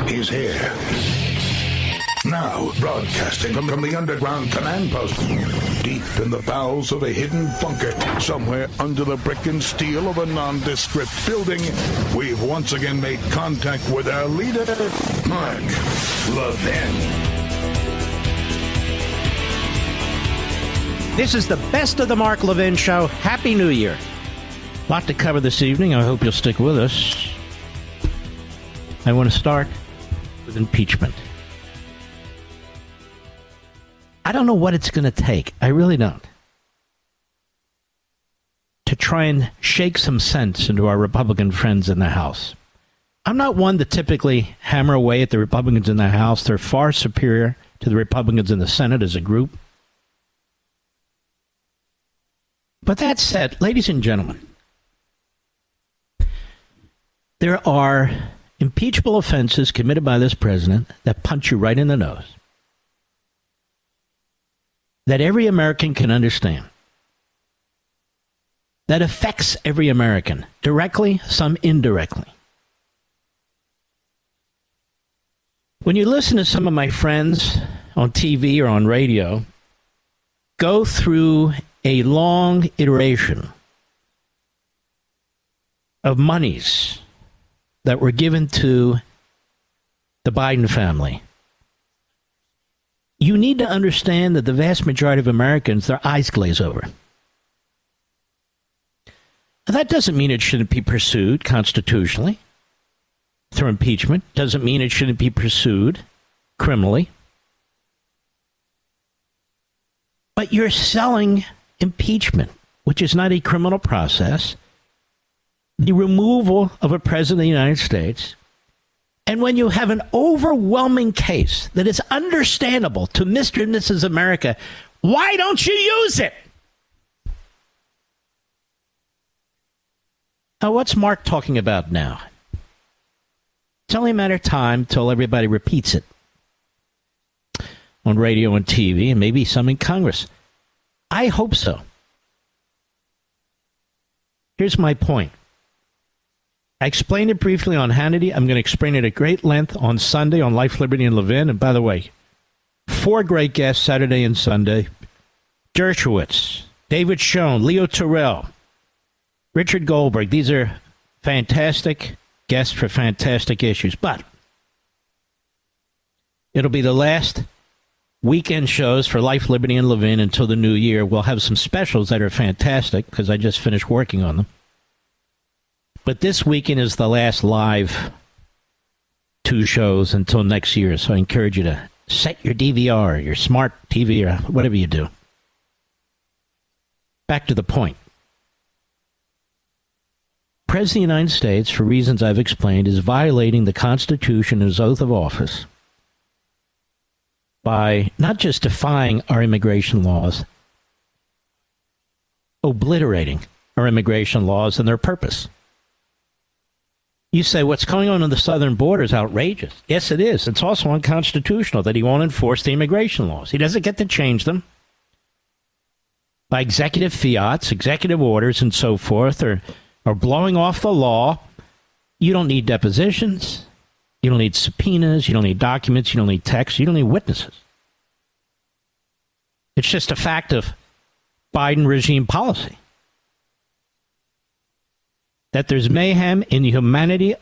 He's here. Now, broadcasting from the underground command post, deep in the bowels of a hidden bunker, somewhere under the brick and steel of a nondescript building, we've once again made contact with our leader, Mark Levin. This is the best of the Mark Levin Show. Happy New Year. A lot to cover this evening. I hope you'll stick with us. I want to start with impeachment. I don't know what it's going to take. I really don't. To try and shake some sense into our Republican friends in the House. I'm not one to typically hammer away at the Republicans in the House. They're far superior to the Republicans in the Senate as a group. But that said, ladies and gentlemen, there are impeachable offenses committed by this president that punch you right in the nose, that every American can understand, that affects every American, directly, some indirectly. When you listen to some of my friends on TV or on radio go through a long iteration of monies that were given to the Biden family, you need to understand that the vast majority of Americans, their eyes glaze over. Now, that doesn't mean it shouldn't be pursued constitutionally through impeachment. Doesn't mean it shouldn't be pursued criminally. But you're selling impeachment, which is not a criminal process, the removal of a president of the United States. And when you have an overwhelming case that is understandable to Mr. and Mrs. America, why don't you use it? Now, what's Mark talking about now? It's only a matter of time till everybody repeats it on radio and TV, and maybe some in Congress. I hope so. Here's my point. I explained it briefly on Hannity. I'm going to explain it at great length on Sunday on Life, Liberty, and Levin. And by the way, 4 great guests Saturday and Sunday. Dershowitz, David Schoen, Leo Terrell, Richard Goldberg. These are fantastic guests for fantastic issues. But it'll be the last weekend shows for Life, Liberty, and Levin until the new year. We'll have some specials that are fantastic because I just finished working on them. But this weekend is the last live 2 shows until next year. So I encourage you to set your DVR, your smart TV, or whatever you do. Back to the point. President of the United States, for reasons I've explained, is violating the Constitution and his oath of office by not just defying our immigration laws, obliterating our immigration laws and their purpose. You say, what's going on the southern border is outrageous. Yes, it is. It's also unconstitutional that he won't enforce the immigration laws. He doesn't get to change them by executive fiats, executive orders, and so forth, or blowing off the law. You don't need depositions. You don't need subpoenas. You don't need documents. You don't need texts. You don't need witnesses. It's just a fact of Biden regime policy. That there's mayhem, inhumanity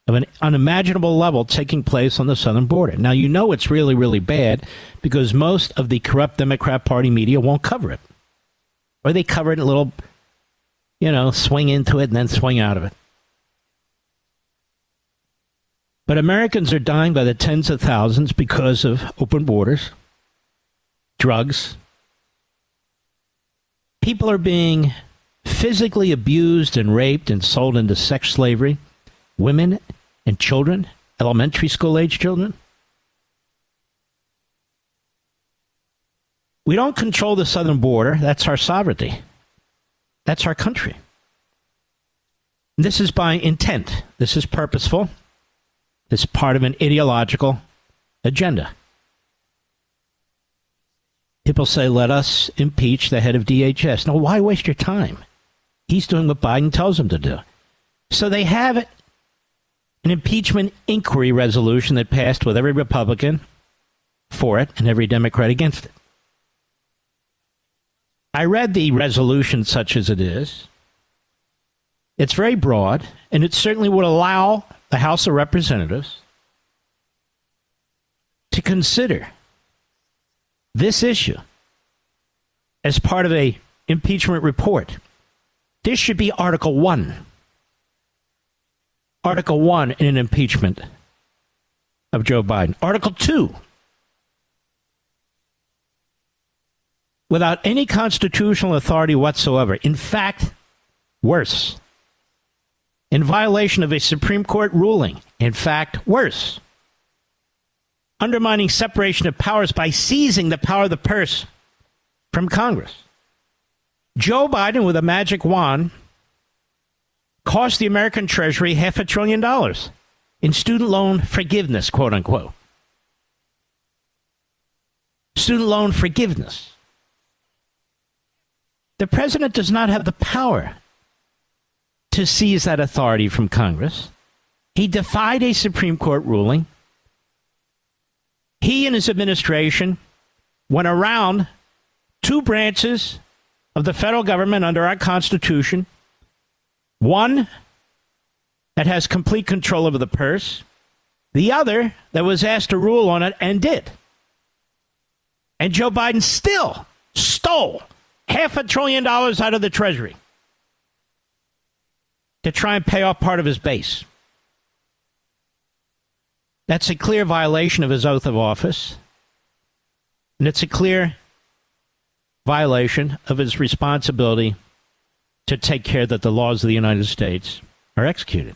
of an unimaginable level taking place on the southern border. Now, you know it's really, really bad because most of the corrupt Democrat Party media won't cover it. Or they cover it a little, swing into it and then swing out of it. But Americans are dying by the tens of thousands because of open borders, drugs. People are being physically abused and raped and sold into sex slavery, women and children, elementary school age children. We don't control the southern border. That's our sovereignty. That's our country. This is by intent. This is purposeful. This is part of an ideological agenda. People say, let us impeach the head of DHS. No, why waste your time? He's doing what Biden tells him to do. So they have an an impeachment inquiry resolution that passed with every Republican for it and every Democrat against it. I read the resolution such as it is. It's very broad, and it certainly would allow the House of Representatives to consider this issue as part of a impeachment report. This should be Article 1. Article 1 in an impeachment of Joe Biden. Article 2. Without any constitutional authority whatsoever. In fact, worse. In violation of a Supreme Court ruling. In fact, worse. Undermining separation of powers by seizing the power of the purse from Congress. Joe Biden, with a magic wand, cost the American Treasury $500 billion in student loan forgiveness, quote unquote. Student loan forgiveness. The president does not have the power to seize that authority from Congress. He defied a Supreme Court ruling. He and his administration went around two branches of the federal government under our Constitution. One that has complete control over the purse. The other that was asked to rule on it and did. And Joe Biden still stole $500 billion out of the Treasury to try and pay off part of his base. That's a clear violation of his oath of office. And it's a clear violation of his responsibility to take care that the laws of the United States are executed.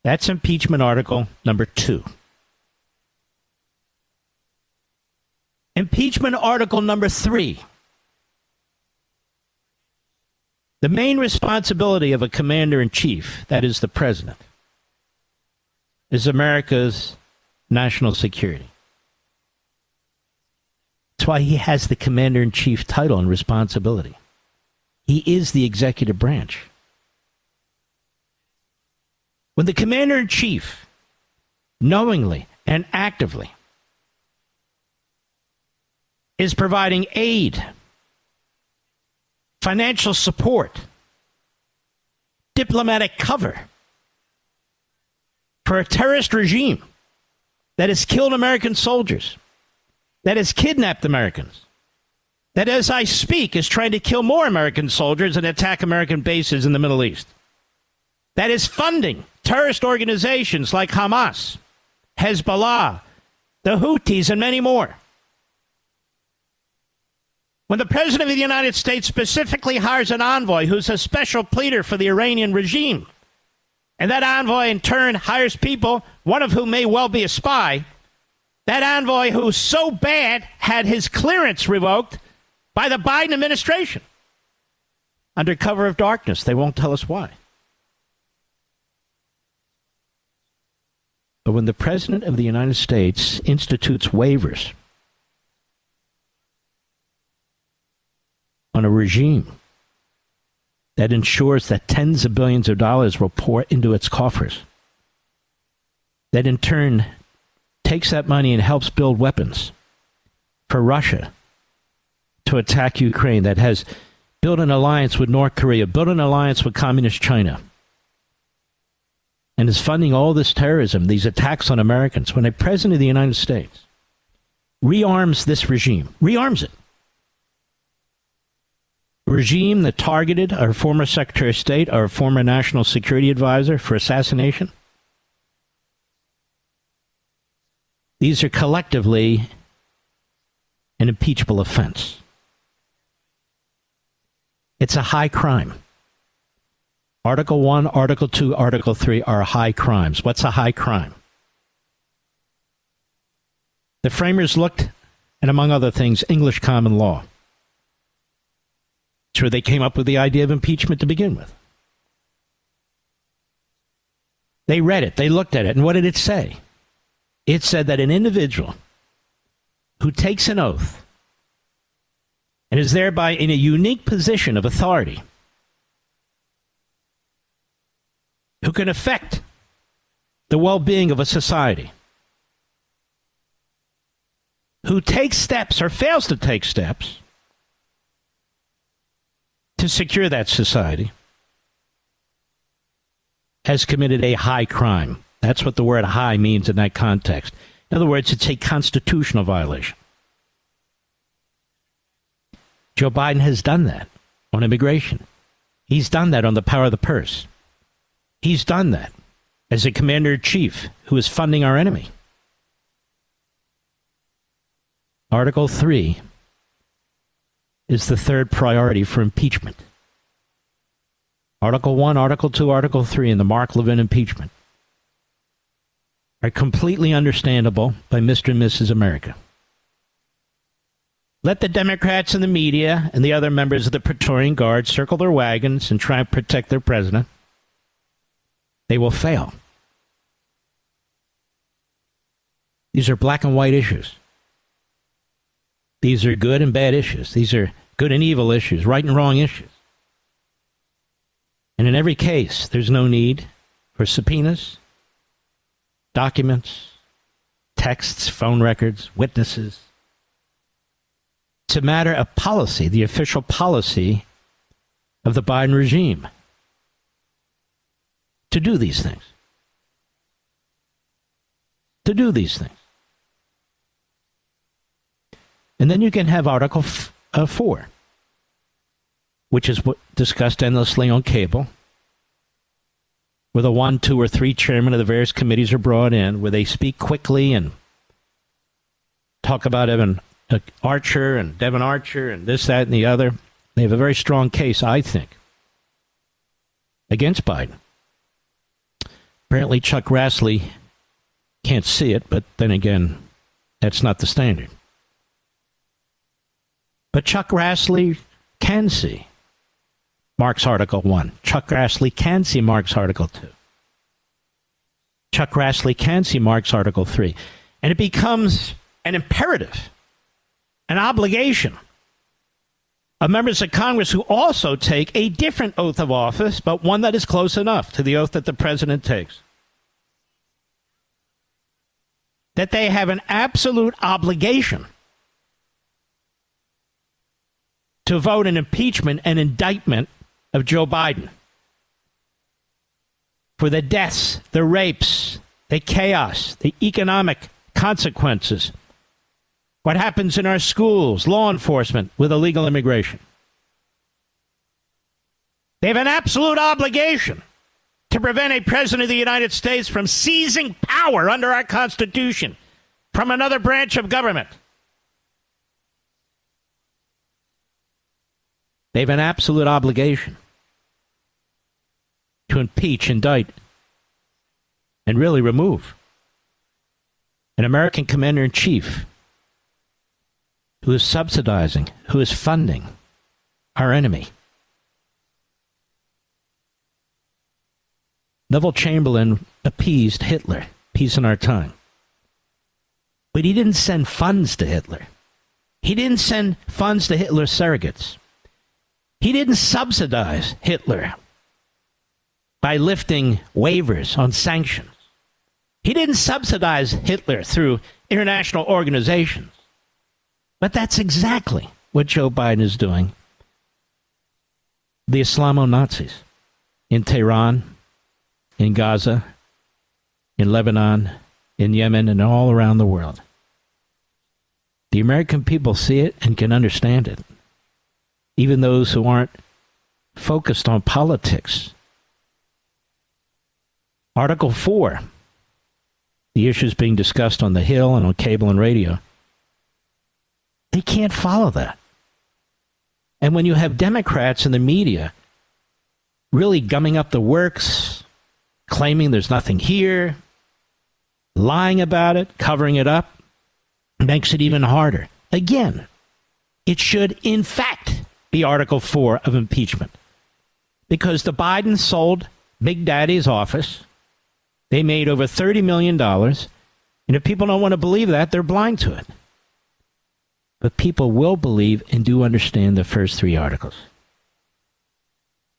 That's impeachment article number 2. Impeachment article number 3. The main responsibility of a commander-in-chief, that is the president, is America's national security. That's why he has the commander-in-chief title and responsibility. He is the executive branch. When the commander-in-chief knowingly and actively is providing aid, financial support, diplomatic cover for a terrorist regime that has killed American soldiers, that has kidnapped Americans, that as I speak is trying to kill more American soldiers and attack American bases in the Middle East, that is funding terrorist organizations like Hamas, Hezbollah, the Houthis, and many more. When the President of the United States specifically hires an envoy who's a special pleader for the Iranian regime, and that envoy in turn hires people, one of whom may well be a spy, that envoy who's so bad had his clearance revoked by the Biden administration. Under cover of darkness, they won't tell us why. But when the President of the United States institutes waivers on a regime that ensures that tens of billions of dollars will pour into its coffers, that in turn takes that money and helps build weapons for Russia to attack Ukraine, that has built an alliance with North Korea, built an alliance with Communist China, and is funding all this terrorism, these attacks on Americans, when a president of the United States rearms this regime, rearms it, a regime that targeted our former Secretary of State, our former National Security Advisor for assassination, these are collectively an impeachable offense. It's a high crime. Article 1, Article 2, Article 3 are high crimes. What's a high crime? The framers looked, and among other things, English common law. It's where they came up with the idea of impeachment to begin with. They read it, they looked at it, and what did it say? It said that an individual who takes an oath and is thereby in a unique position of authority, who can affect the well-being of a society, who takes steps or fails to take steps to secure that society, has committed a high crime. That's what the word high means in that context. In other words, it's a constitutional violation. Joe Biden has done that on immigration. He's done that on the power of the purse. He's done that as a commander-in-chief who is funding our enemy. Article 3 is the third priority for impeachment. Article 1, Article 2, Article 3 in the Mark Levin impeachment are completely understandable by Mr. and Mrs. America. Let the Democrats and the media and the other members of the Praetorian Guard circle their wagons and try and protect their president. They will fail. These are black and white issues. These are good and bad issues. These are good and evil issues, right and wrong issues. And in every case, there's no need for subpoenas, documents, texts, phone records, witnesses. It's a matter of policy, the official policy of the Biden regime to do these things. To do these things. And then you can have Article 4, which is discussed endlessly on cable, where the 1, 2, or 3 chairmen of the various committees are brought in, where they speak quickly and talk about Devon Archer and this, that, and the other. They have a very strong case, I think, against Biden. Apparently Chuck Grassley can't see it, but then again, that's not the standard. But Chuck Grassley can see Mark's Article 1. Chuck Grassley can see Mark's Article 2. Chuck Grassley can see Mark's Article 3. And it becomes an imperative, an obligation of members of Congress who also take a different oath of office, but one that is close enough to the oath that the president takes, that they have an absolute obligation to vote an impeachment and indictment of Joe Biden for the deaths, the rapes, the chaos, the economic consequences, what happens in our schools, law enforcement with illegal immigration. They have an absolute obligation to prevent a president of the United States from seizing power under our Constitution from another branch of government. They have an absolute obligation to impeach, indict, and really remove an American commander-in-chief who is subsidizing, who is funding our enemy. Neville Chamberlain appeased Hitler, peace in our time. But he didn't send funds to Hitler. He didn't send funds to Hitler's surrogates. He didn't subsidize Hitler by lifting waivers on sanctions. He didn't subsidize Hitler through international organizations. But that's exactly what Joe Biden is doing. The Islamo-Nazis in Tehran, in Gaza, in Lebanon, in Yemen, and all around the world. The American people see it and can understand it. Even those who aren't focused on politics. Article 4, the issues being discussed on the Hill and on cable and radio, they can't follow that. And when you have Democrats in the media really gumming up the works, claiming there's nothing here, lying about it, covering it up, makes it even harder. Again, it should, in fact, be Article 4 of impeachment. Because the Bidens sold Big Daddy's office. They made over $30 million. And if people don't want to believe that, they're blind to it. But people will believe and do understand the first 3 articles.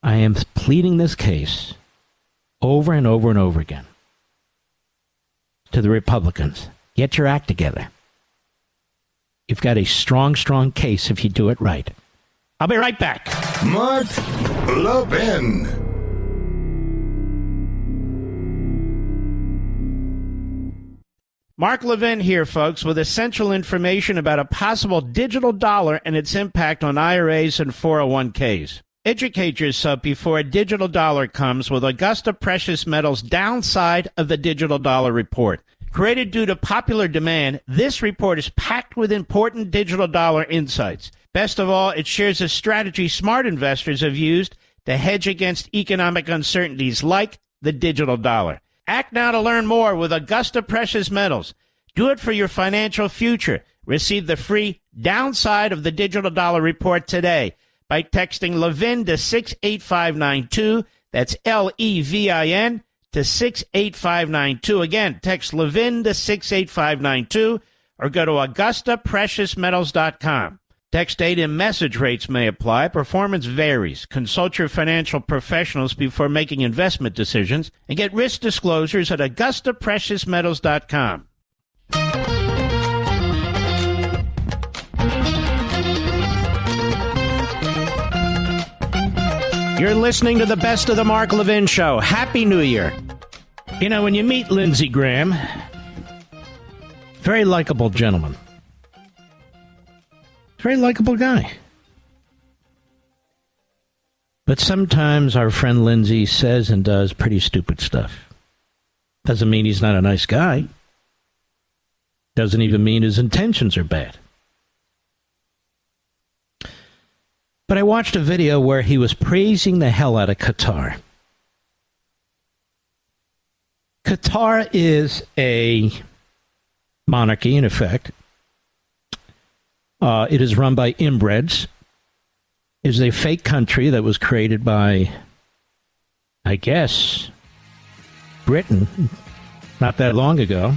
I am pleading this case over and over and over again. to the Republicans. Get your act together. You've got a strong, strong case if you do it right. I'll be right back. Mark Levin. Mark Levin here, folks, with essential information about a possible digital dollar and its impact on IRAs and 401ks. Educate yourself before a digital dollar comes with Augusta Precious Metals' Downside of the Digital Dollar Report. Created due to popular demand, this report is packed with important digital dollar insights. Best of all, it shares a strategy smart investors have used to hedge against economic uncertainties like the digital dollar. Act now to learn more with Augusta Precious Metals. Do it for your financial future. Receive the free Downside of the Digital Dollar Report today by texting Levin to 68592. That's Levin to 68592. Again, text Levin to 68592 or go to AugustaPreciousMetals.com. Text data and message rates may apply. Performance varies. Consult your financial professionals before making investment decisions and get risk disclosures at AugustaPreciousMetals.com. You're listening to the Best of the Mark Levin Show. Happy New Year. You know, when you meet Lindsey Graham, very likable gentleman. Very likable guy. But sometimes our friend Lindsey says and does pretty stupid stuff. Doesn't mean he's not a nice guy. Doesn't even mean his intentions are bad. But I watched a video where he was praising the hell out of Qatar. Qatar is a monarchy, in effect. It is run by inbreds. It is a fake country that was created by, I guess, Britain not that long ago.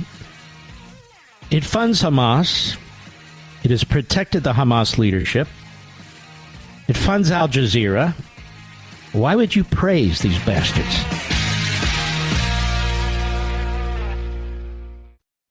It funds Hamas. It has protected the Hamas leadership. It funds Al Jazeera. Why would you praise these bastards?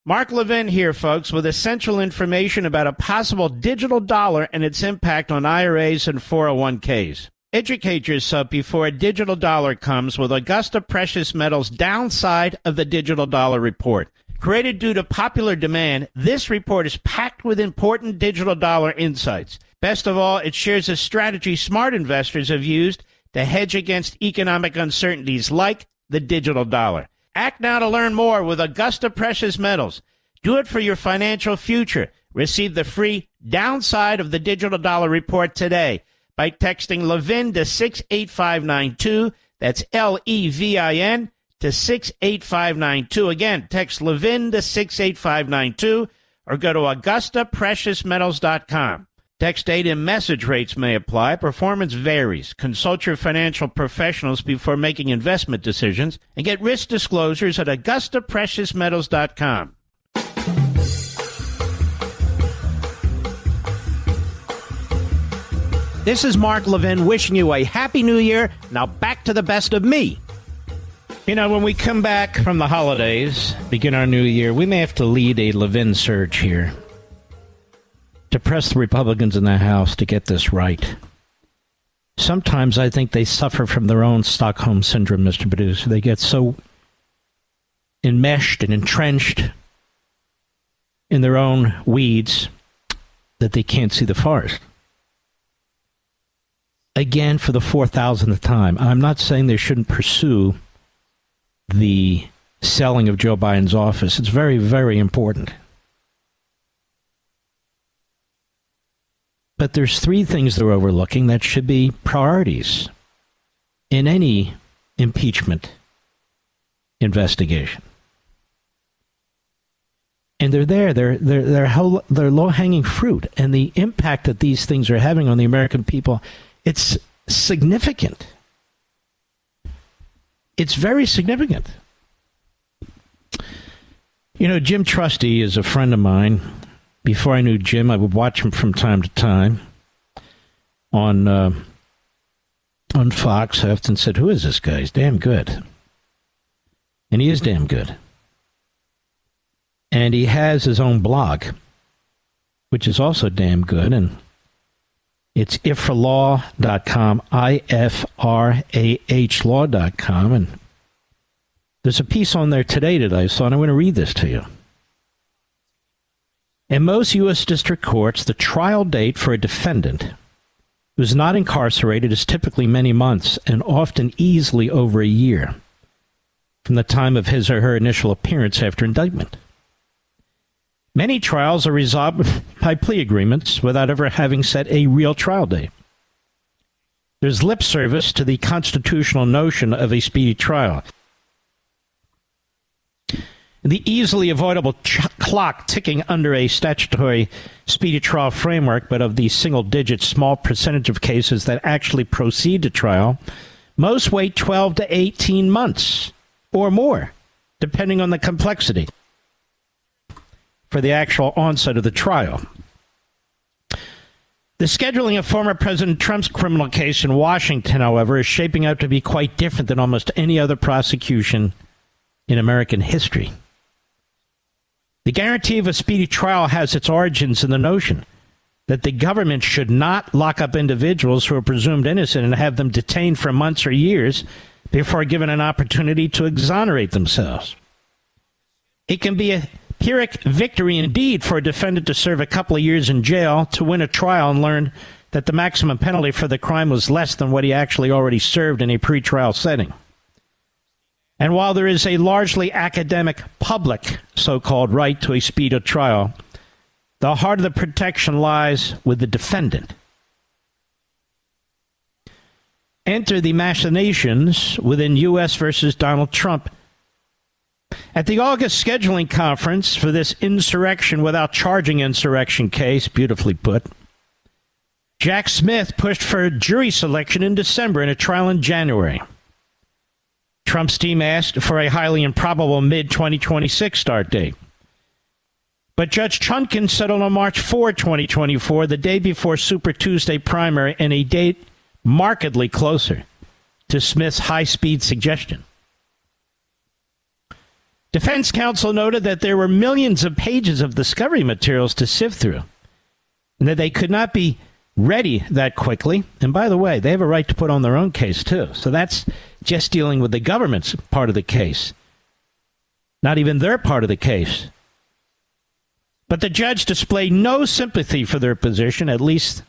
Mark Levin here, folks, with essential information about a possible digital dollar and its impact on IRAs and 401ks. Educate yourself before a digital dollar comes with Augusta Precious Metals' Downside of the Digital Dollar Report. Created due to popular demand, this report is packed with important digital dollar insights. Best of all, it shares a strategy smart investors have used to hedge against economic uncertainties like the digital dollar. Act now to learn more with Augusta Precious Metals. Do it for your financial future. Receive the free Downside of the Digital Dollar Report today by texting Levin to 68592. That's Levin to 68592. Again, text Levin to 68592 or go to AugustaPreciousMetals.com. Text data and message rates may apply. Performance varies. Consult your financial professionals before making investment decisions and get risk disclosures at AugustaPreciousMetals.com. This is Mark Levin wishing you a Happy New Year. Now back to the best of me. You know, when we come back from the holidays, begin our new year, we may have to lead a Levin surge here to press the Republicans in the House to get this right. Sometimes I think they suffer from their own Stockholm Syndrome, Mr. Producer. They get so enmeshed and entrenched in their own weeds that they can't see the forest. Again, for the 4,000th time, I'm not saying they shouldn't pursue the selling of Joe Biden's office. It's very, very important. But there's three things they're overlooking that should be priorities in any impeachment investigation. And they're there. They're low-hanging fruit. And the impact that these things are having on the American people, it's significant. It's very significant. You know, Jim Trusty is a friend of mine. Before I knew Jim, I would watch him from time to time on Fox. I often said, who is this guy? He's damn good. And he is damn good. And he has his own blog, which is also damn good. And it's ifralaw.com, ifrah law.com. And there's a piece on there today, so I'm going to read this to you. In most U.S. district courts, the trial date for a defendant who is not incarcerated is typically many months and often easily over a year from the time of his or her initial appearance after indictment. Many trials are resolved by plea agreements without ever having set a real trial date. There's lip service to the constitutional notion of a speedy trial. The easily avoidable clock ticking under a statutory speedy trial framework, but of the single-digit small percentage of cases that actually proceed to trial, most wait 12 to 18 months or more, depending on the complexity, for the actual onset of the trial. The scheduling of former President Trump's criminal case in Washington, however, is shaping out to be quite different than almost any other prosecution in American history. The guarantee of a speedy trial has its origins in the notion that the government should not lock up individuals who are presumed innocent and have them detained for months or years before given an opportunity to exonerate themselves. It can be a Pyrrhic victory indeed for a defendant to serve a couple of years in jail to win a trial and learn that the maximum penalty for the crime was less than what he actually already served in a pretrial setting. And while there is a largely academic public so-called right to a speedy trial, the heart of the protection lies with the defendant. Enter the machinations within U.S. versus Donald Trump. At the August scheduling conference for this insurrection without charging insurrection case, beautifully put, Jack Smith pushed for jury selection in December and a trial in January. Trump's team asked for a highly improbable mid-2026 start date. But Judge Chutkan settled on March 4, 2024, the day before Super Tuesday primary, and a date markedly closer to Smith's high-speed suggestion. Defense counsel noted that there were millions of pages of discovery materials to sift through, and that they could not be ready that quickly. And by the way, they have a right to put on their own case, too. So that's just dealing with the government's part of the case, not even their part of the case. But the judge displayed no sympathy for their position, at least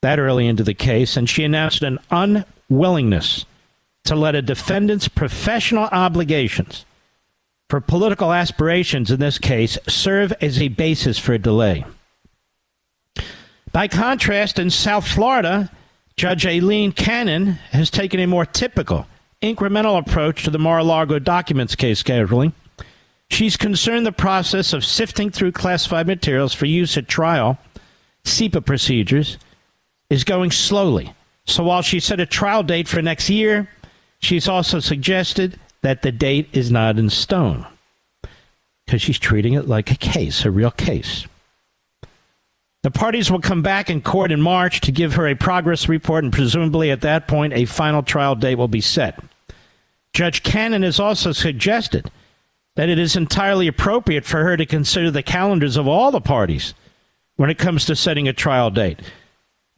that early into the case, and she announced an unwillingness to let a defendant's professional obligations for political aspirations in this case serve as a basis for a delay. By contrast, in South Florida, Judge Aileen Cannon has taken a more typical, incremental approach to the Mar-a-Lago documents case scheduling. She's concerned the process of sifting through classified materials for use at trial, SEPA procedures, is going slowly. So while she set a trial date for next year, she's also suggested that the date is not in stone, because she's treating it like a case, a real case. The parties will come back in court in March to give her a progress report, and presumably at that point a final trial date will be set. Judge Cannon has also suggested that it is entirely appropriate for her to consider the calendars of all the parties when it comes to setting a trial date.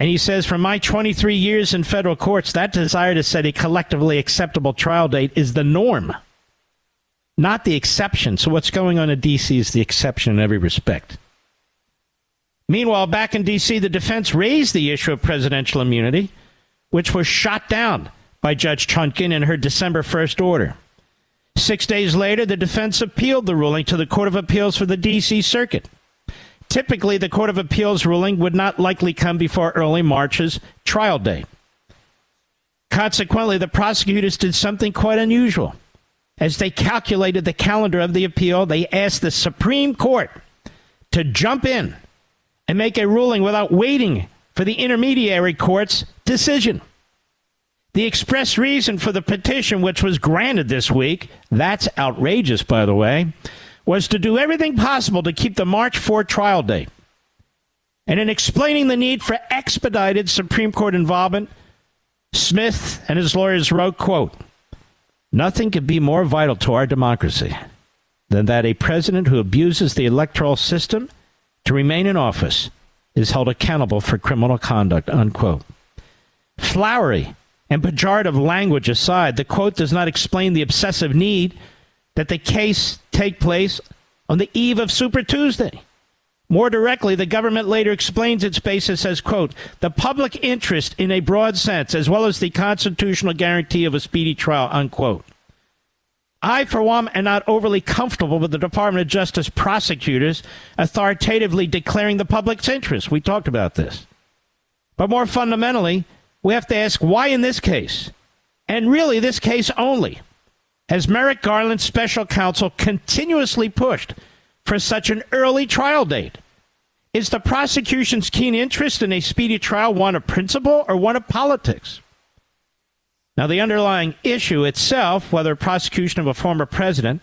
And he says, from my 23 years in federal courts, that desire to set a collectively acceptable trial date is the norm, not the exception. So what's going on in D.C. is the exception in every respect. Meanwhile, back in D.C., the defense raised the issue of presidential immunity, which was shot down by Judge Chutkan in her December 1st order. 6 days later, the defense appealed the ruling to the Court of Appeals for the D.C. Circuit. Typically, the Court of Appeals ruling would not likely come before early March's trial date. Consequently, the prosecutors did something quite unusual. As they calculated the calendar of the appeal, they asked the Supreme Court to jump in and make a ruling without waiting for the intermediary court's decision. The express reason for the petition, which was granted this week, that's outrageous, by the way, was to do everything possible to keep the March 4 trial date. And in explaining the need for expedited Supreme Court involvement, Smith and his lawyers wrote, quote, "Nothing could be more vital to our democracy than that a president who abuses the electoral system to remain in office is held accountable for criminal conduct, unquote. Flowery and pejorative language aside, the quote does not explain the obsessive need that the case take place on the eve of Super Tuesday. More directly, the government later explains its basis as, quote, the public interest in a broad sense, as well as the constitutional guarantee of a speedy trial, unquote. I, for one, am not overly comfortable with the Department of Justice prosecutors authoritatively declaring the public's interest. We talked about this. But more fundamentally, we have to ask why in this case, and really this case only, has Merrick Garland's special counsel continuously pushed for such an early trial date? Is the prosecution's keen interest in a speedy trial one of principle or one of politics? Now, the underlying issue itself, whether prosecution of a former president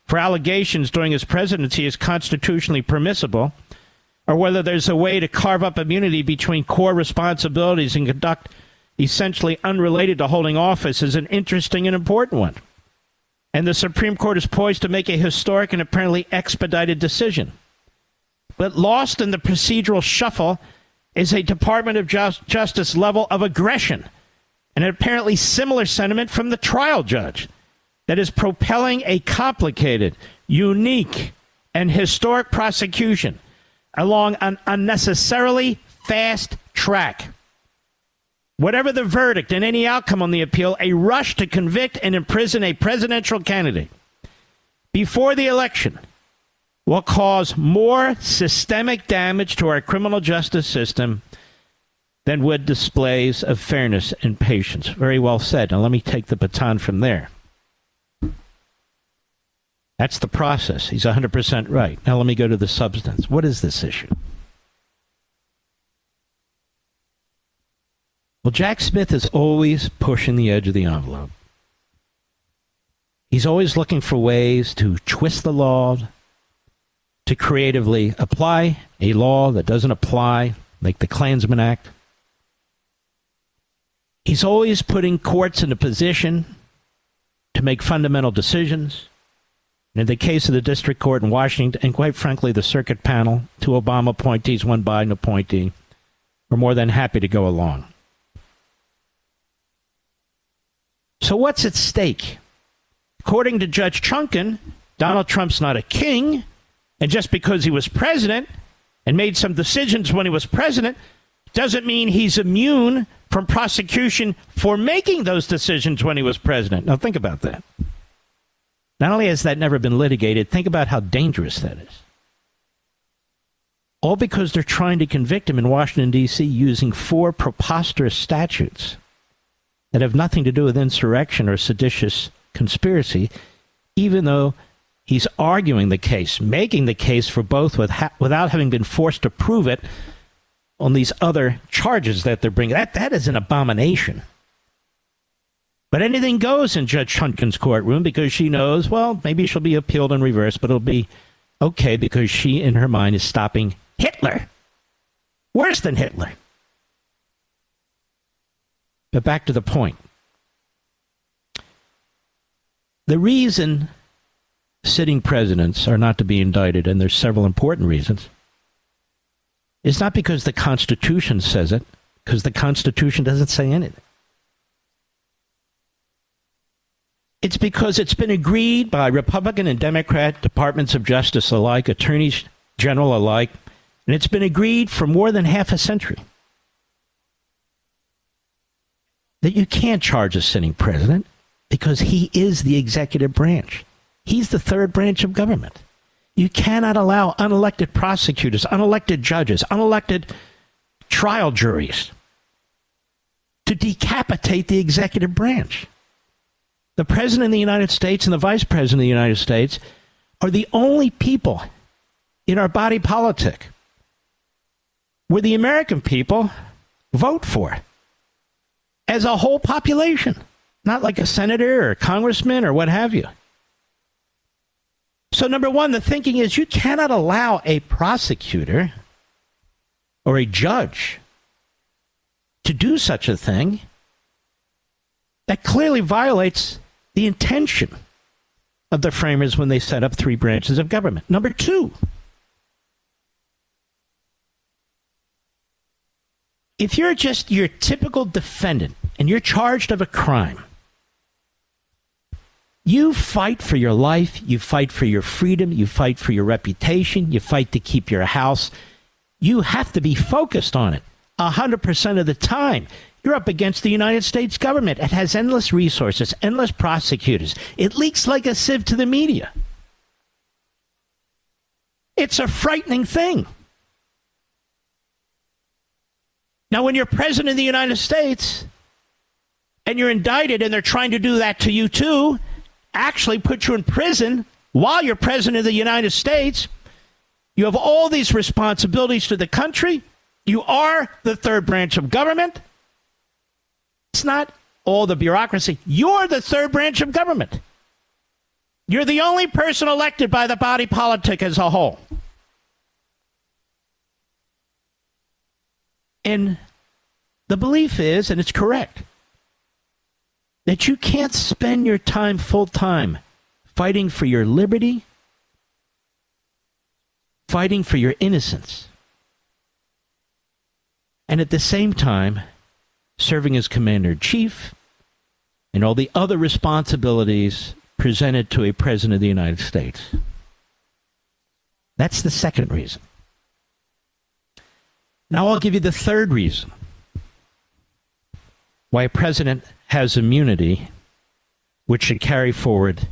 for allegations during his presidency is constitutionally permissible, or whether there's a way to carve up immunity between core responsibilities and conduct essentially unrelated to holding office, is an interesting and important one. And the Supreme Court is poised to make a historic and apparently expedited decision. But lost in the procedural shuffle is a Department of Justice level of aggression, and an apparently similar sentiment from the trial judge that is propelling a complicated, unique, and historic prosecution along an unnecessarily fast track. Whatever the verdict and any outcome on the appeal, a rush to convict and imprison a presidential candidate before the election will cause more systemic damage to our criminal justice system than would displays of fairness and patience. Very well said. Now let me take the baton from there. That's the process. He's 100% right. Now let me go to the substance. What is this issue? Well, Jack Smith is always pushing the edge of the envelope. He's always looking for ways to twist the law, to creatively apply a law that doesn't apply, like the Klansman Act. He's always putting courts in a position to make fundamental decisions. And in the case of the district court in Washington, and quite frankly, the circuit panel, 2 Obama appointees, 1 Biden appointee, were more than happy to go along. So what's at stake? According to Judge Chutkan, Donald Trump's not a king, and just because he was president and made some decisions when he was president doesn't mean he's immune from prosecution for making those decisions when he was president. Now think about that. Not only has that never been litigated, think about how dangerous that is. All because they're trying to convict him in Washington, D.C. using 4 preposterous statutes that have nothing to do with insurrection or seditious conspiracy, even though he's arguing the case, making the case for both without having been forced to prove it on these other charges that they're bringing. That is an abomination. But anything goes in Judge Chutkan's courtroom because she knows, well, maybe she'll be appealed in reverse, but it'll be okay because she, in her mind, is stopping Hitler. Worse than Hitler. But back to the point. The reason sitting presidents are not to be indicted, and there's several important reasons, is not because the Constitution says it, because the Constitution doesn't say anything. It's because it's been agreed by Republican and Democrat departments of justice alike, attorneys general alike, and it's been agreed for more than half a century that you can't charge a sitting president because he is the executive branch. He's the third branch of government. You cannot allow unelected prosecutors, unelected judges, unelected trial juries to decapitate the executive branch. The President of the United States and the Vice President of the United States are the only people in our body politic where the American people vote for as a whole population, not like a senator or a congressman or what have you. So number one, the thinking is you cannot allow a prosecutor or a judge to do such a thing that clearly violates the intention of the framers when they set up three branches of government. Number two, if you're just your typical defendant and you're charged of a crime, you fight for your life, you fight for your freedom, you fight for your reputation, you fight to keep your house. You have to be focused on it 100% of the time. You're up against the United States government. It has endless resources, endless prosecutors. It leaks like a sieve to the media. It's a frightening thing. Now, when you're president of the United States and you're indicted and they're trying to do that to you too, actually put you in prison while you're president of the United States, you have all these responsibilities to the country. You are the third branch of government. It's not all the bureaucracy. You're the third branch of government. You're the only person elected by the body politic as a whole. And the belief is, and it's correct, that you can't spend your time full time fighting for your liberty, fighting for your innocence, and at the same time serving as commander-in-chief and all the other responsibilities presented to a president of the United States. That's the second reason. Now I'll give you the third reason why a president has immunity, which should carry forward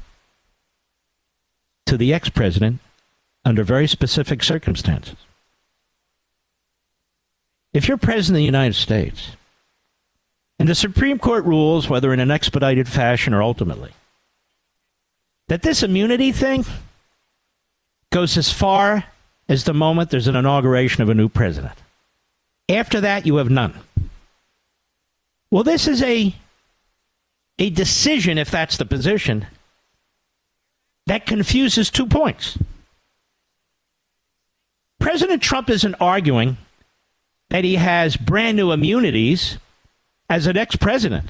to the ex-president under very specific circumstances. If you're president of the United States, and the Supreme Court rules, whether in an expedited fashion or ultimately, that this immunity thing goes as far as the moment there's an inauguration of a new president. After that, you have none. Well, this is a decision, if that's the position, that confuses 2 points. President Trump isn't arguing that he has brand new immunities as an ex-president,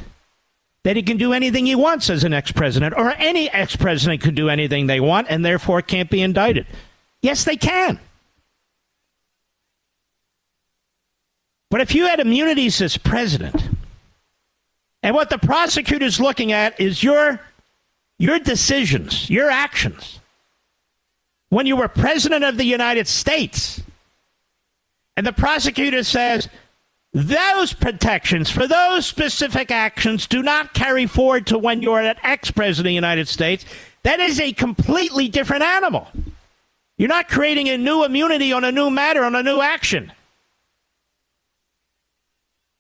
that he can do anything he wants as an ex-president, or any ex-president could do anything they want and therefore can't be indicted. Yes, they can. But if you had immunities as president, and what the prosecutor's looking at is your decisions, your actions, when you were president of the United States, and the prosecutor says, those protections for those specific actions do not carry forward to when you're an ex-president of the United States, that is a completely different animal. You're not creating a new immunity on a new matter, on a new action.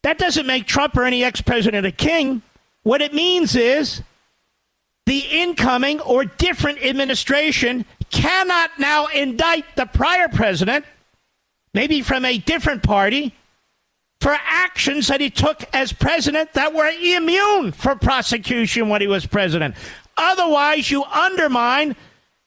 That doesn't make Trump or any ex-president a king. What it means is the incoming or different administration cannot now indict the prior president, maybe from a different party, for actions that he took as president that were immune for prosecution when he was president. Otherwise, you undermine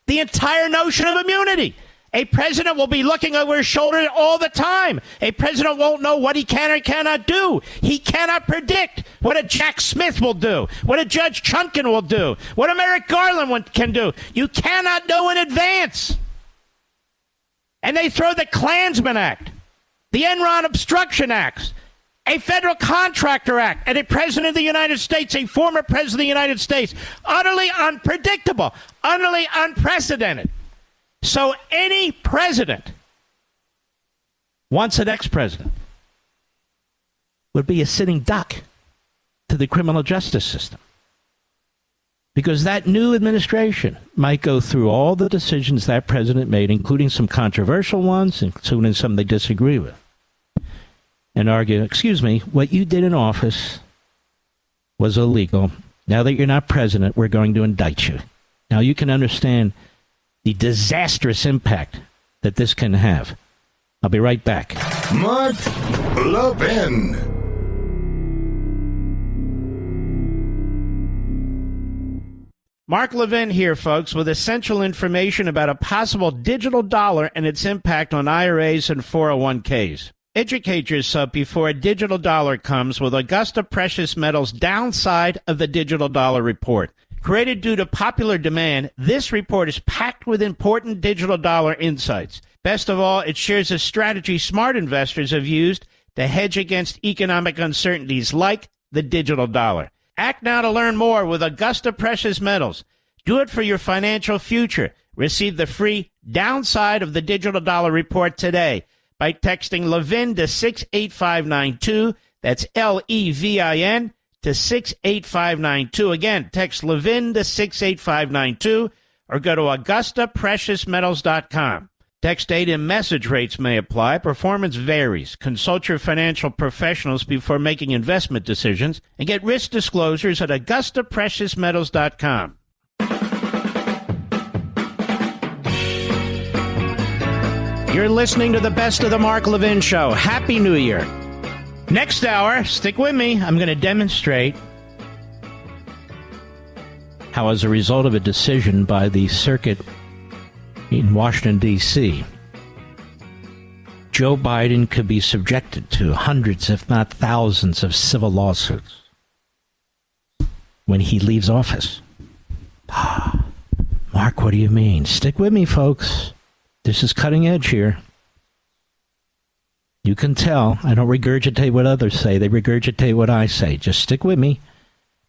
the entire notion of immunity. A president will be looking over his shoulder all the time. A president won't know what he can or cannot do. He cannot predict what a Jack Smith will do, what a Judge Chutkan will do, what a Merrick Garland can do. You cannot know in advance. And they throw the Klansman Act, the Enron Obstruction Acts, a Federal Contractor Act, and a President of the United States, a former President of the United States. Utterly unpredictable, utterly unprecedented. So any president, once an ex-president, would be a sitting duck to the criminal justice system. Because that new administration might go through all the decisions that president made, including some controversial ones, including some they disagree with, and argue, excuse me, what you did in office was illegal. Now that you're not president, we're going to indict you. Now you can understand the disastrous impact that this can have. I'll be right back. Mark Levin. Mark Levin here, folks, with essential information about a possible digital dollar and its impact on IRAs and 401ks. Educate yourself before a digital dollar comes with Augusta Precious Metals' Downside of the Digital Dollar Report. Created due to popular demand, this report is packed with important digital dollar insights. Best of all, it shares a strategy smart investors have used to hedge against economic uncertainties like the digital dollar. Act now to learn more with Augusta Precious Metals. Do it for your financial future. Receive the free Downside of the Digital Dollar Report today by texting Levin to 68592. That's Levin to 68592. Again, text Levin to 68592 or go to AugustaPreciousMetals.com. Text data and message rates may apply. Performance varies. Consult your financial professionals before making investment decisions and get risk disclosures at AugustaPreciousMetals.com. You're listening to the Best of the Mark Levin Show. Happy New Year. Next hour, stick with me. I'm going to demonstrate how, as a result of a decision by the circuit in Washington, D.C., Joe Biden could be subjected to hundreds, if not thousands, of civil lawsuits when he leaves office. Mark, what do you mean? Stick with me, folks. This is cutting edge here. You can tell I don't regurgitate what others say. They regurgitate what I say. Just stick with me.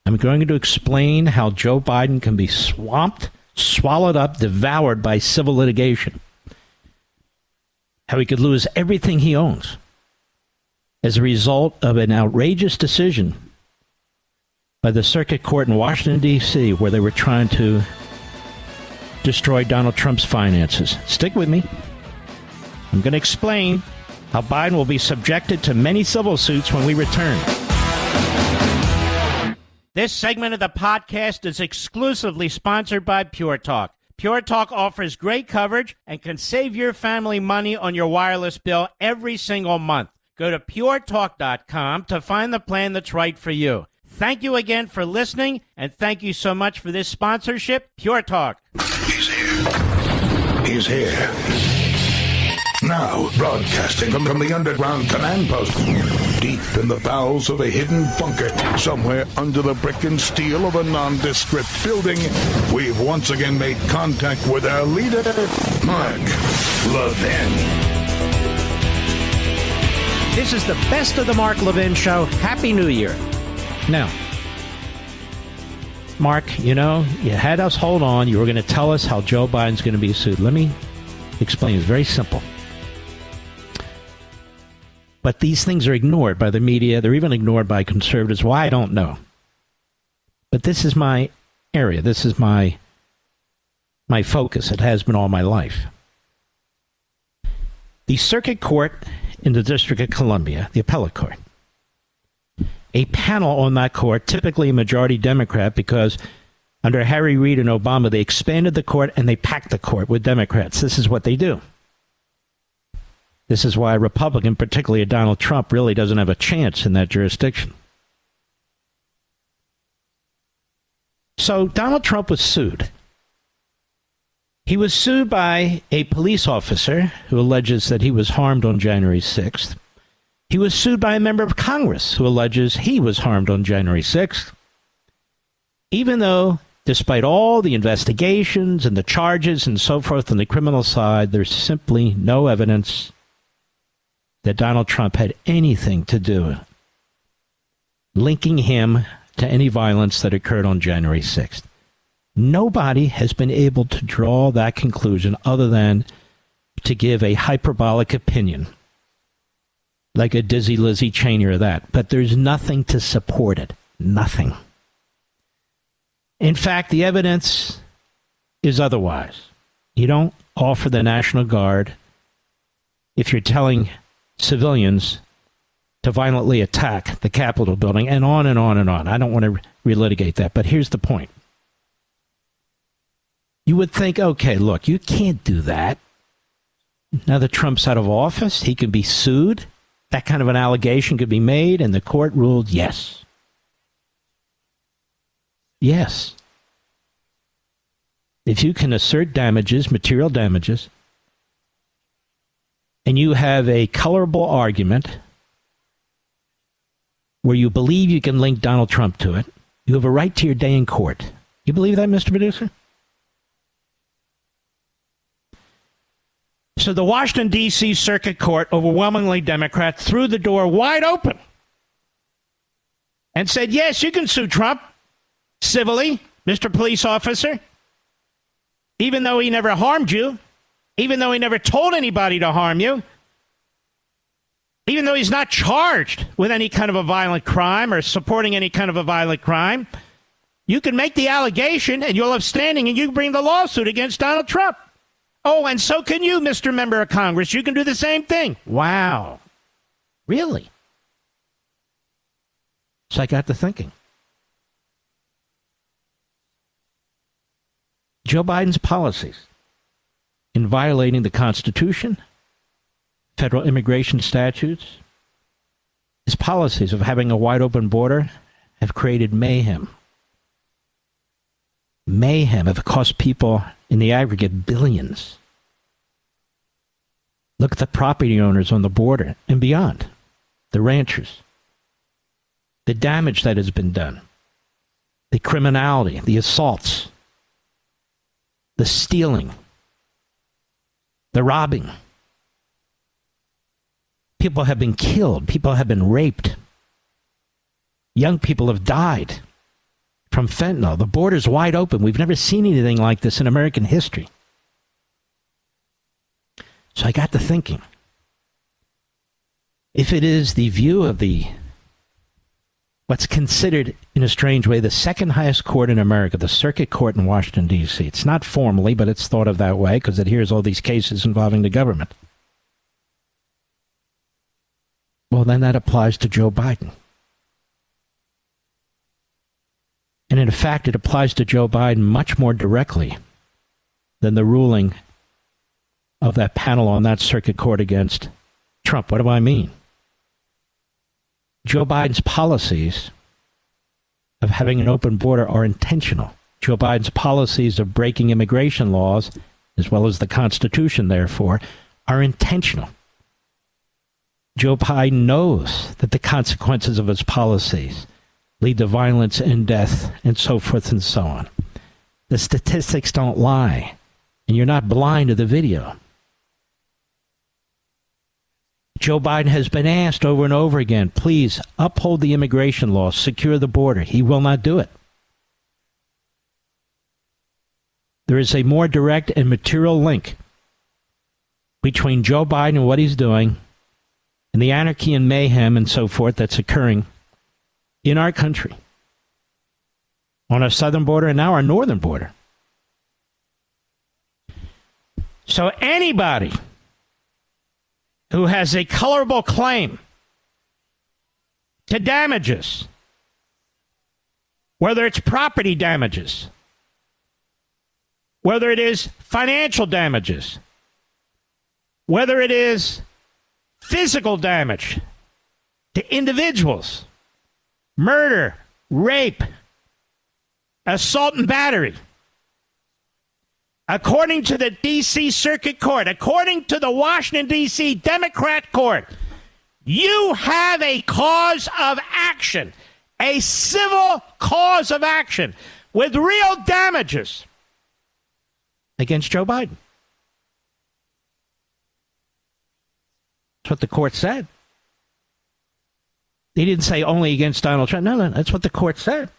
I'm going to explain how Joe Biden can be swamped, swallowed up, devoured by civil litigation. How he could lose everything he owns as a result of an outrageous decision by the circuit court in Washington, D.C., where they were trying to destroy Donald Trump's finances. Stick with me. I'm going to explain how Biden will be subjected to many civil suits when we return. This segment of the podcast is exclusively sponsored by Pure Talk. Pure Talk offers great coverage and can save your family money on your wireless bill every single month. Go to puretalk.com to find the plan that's right for you. Thank you again for listening, and thank you so much for this sponsorship, Pure Talk. He's here. He's here. Now, broadcasting from the underground command post, deep in the bowels of a hidden bunker, somewhere under the brick and steel of a nondescript building, we've once again made contact with our leader, Mark Levin. This is the Best of the Mark Levin Show. Happy New Year. Now, Mark, you had us hold on. You were going to tell us how Joe Biden's going to be sued. Let me explain. It's very simple. But these things are ignored by the media. They're even ignored by conservatives. Why, I don't know. But this is my area. This is my focus. It has been all my life. The circuit court in the District of Columbia, the appellate court, a panel on that court, typically a majority Democrat, because under Harry Reid and Obama, they expanded the court and they packed the court with Democrats. This is what they do. This is why a Republican, particularly a Donald Trump, really doesn't have a chance in that jurisdiction. So Donald Trump was sued. He was sued by a police officer who alleges that he was harmed on January 6th. He was sued by a member of Congress who alleges he was harmed on January 6th. Even though, despite all the investigations and the charges and so forth on the criminal side, there's simply no evidence that Donald Trump had anything to do linking him to any violence that occurred on January 6th. Nobody has been able to draw that conclusion other than to give a hyperbolic opinion, like a Dizzy Lizzie Cheney or that. But there's nothing to support it. Nothing. In fact, the evidence is otherwise. You don't offer the National Guard if you're telling civilians to violently attack the Capitol building, and on and on and on. I don't want to relitigate that, but here's the point. You would think, okay, look, you can't do that. Now that Trump's out of office, he can be sued. That kind of an allegation could be made, and the court ruled yes. Yes. If you can assert damages, material damages, and you have a colorable argument where you believe you can link Donald Trump to it, you have a right to your day in court. You believe that, Mr. Producer? So the Washington, D.C. Circuit Court, overwhelmingly Democrat, threw the door wide open and said, yes, you can sue Trump civilly, Mr. Police Officer, even though he never harmed you, even though he never told anybody to harm you, even though he's not charged with any kind of a violent crime or supporting any kind of a violent crime. You can make the allegation and you'll have standing and you can bring the lawsuit against Donald Trump. Oh, and so can you, Mr. Member of Congress. You can do the same thing. Wow. Really? So I got to thinking. Joe Biden's policies in violating the Constitution, federal immigration statutes, his policies of having a wide open border have created mayhem. Mayhem have cost people in the aggregate billions. Look at the property owners on the border and beyond, the ranchers, the damage that has been done, the criminality, the assaults, the stealing, the robbing. People have been killed. People have been raped. Young people have died from fentanyl. The border's wide open. We've never seen anything like this in American history. So I got to thinking, if it is the view of what's considered, in a strange way, the second highest court in America, the Circuit Court in Washington, D.C. It's not formally, but it's thought of that way because it hears all these cases involving the government. Well, then that applies to Joe Biden. And in fact, it applies to Joe Biden much more directly than the ruling of that panel on that circuit court against Trump. What do I mean? Joe Biden's policies of having an open border are intentional. Joe Biden's policies of breaking immigration laws, as well as the Constitution, therefore, are intentional. Joe Biden knows that the consequences of his policies lead to violence and death and so forth and so on. The statistics don't lie, and you're not blind to the video. Joe Biden has been asked over and over again, please uphold the immigration laws, secure the border. He will not do it. There is a more direct and material link between Joe Biden and what he's doing and the anarchy and mayhem and so forth that's occurring in our country, on our southern border and now our northern border. So anybody who has a colorable claim to damages, whether it's property damages, whether it is financial damages, whether it is physical damage to individuals, murder, rape, assault and battery, according to the D.C. Circuit Court, according to the Washington, D.C. Democrat Court, you have a cause of action, a civil cause of action with real damages against Joe Biden. That's what the court said. They didn't say only against Donald Trump. No, that's what the court said.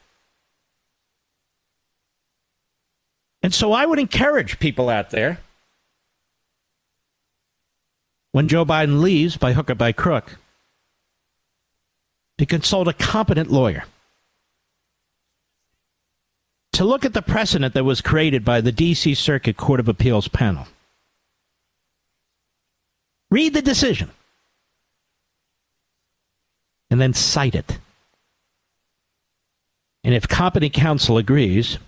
And so I would encourage people out there, when Joe Biden leaves, by hook or by crook, to consult a competent lawyer, to look at the precedent that was created by the D.C. Circuit Court of Appeals panel. Read the decision. And then cite it. And if competent counsel agrees,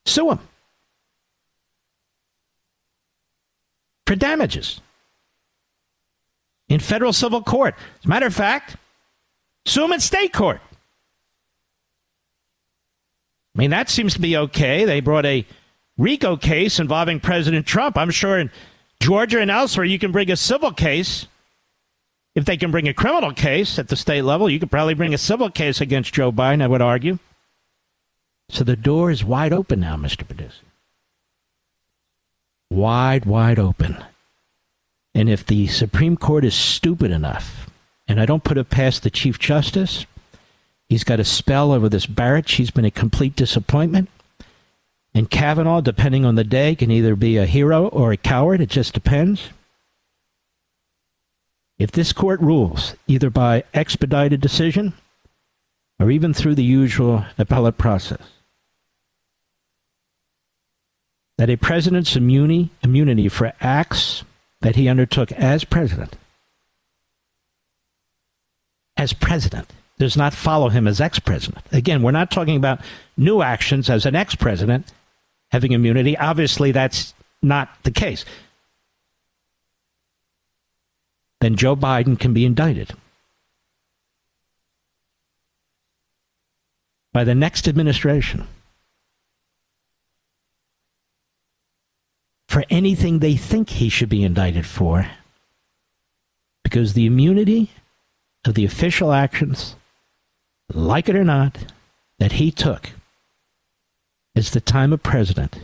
sue him for damages in federal civil court. As a matter of fact, sue him in state court. I mean, that seems to be okay. They brought a RICO case involving President Trump. I'm sure in Georgia and elsewhere you can bring a civil case If they can bring a criminal case at the state level, you could probably bring a civil case against Joe Biden, I would argue. So the door is wide open now, Mr. Producer. Wide open. And if the Supreme Court is stupid enough, and I don't put it past the Chief Justice, he's got a spell over this Barrett. She's been a complete disappointment. And Kavanaugh, depending on the day, can either be a hero or a coward. It just depends. If this court rules, either by expedited decision or even through the usual appellate process, that a president's immunity for acts that he undertook as president does not follow him as ex-president. Again, we're not talking about new actions as an ex-president having immunity. Obviously, that's not the case. Then Joe Biden can be indicted by the next administration for anything they think he should be indicted for, because the immunity of the official actions, like it or not, that he took as the time of president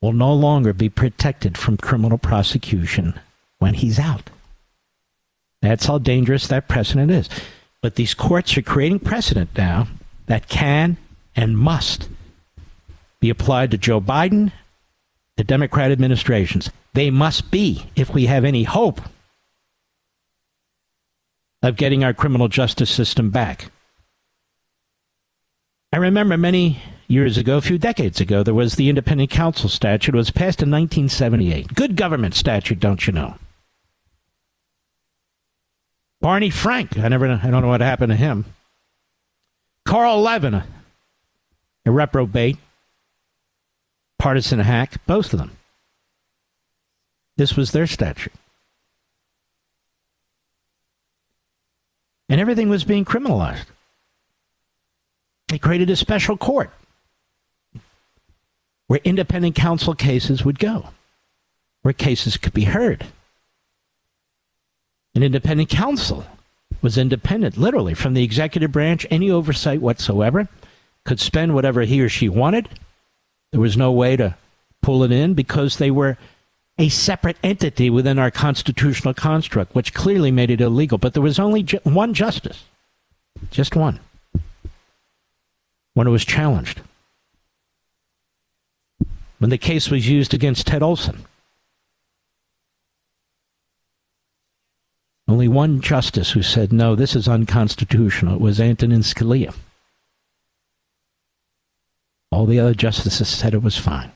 will no longer be protected from criminal prosecution when he's out. That's how dangerous that precedent is. But these courts are creating precedent now that can and must be applied to Joe Biden, the Democrat administrations. They must be, if we have any hope of getting our criminal justice system back. I remember many years ago, a few decades ago, there was the Independent Counsel statute. It was passed in 1978. Good government statute, don't you know? Barney Frank, I don't know what happened to him. Carl Levin, a reprobate, partisan hack, both of them. This was their statute. And everything was being criminalized. They created a special court where independent counsel cases would go, where cases could be heard. An independent counsel was independent, literally, from the executive branch, any oversight whatsoever, could spend whatever he or she wanted. There was no way to pull it in because they were a separate entity within our constitutional construct, which clearly made it illegal. But there was only one justice, just one, when it was challenged. When the case was used against Ted Olson, only one justice who said, no, this is unconstitutional. It was Antonin Scalia. All the other justices said it was fine.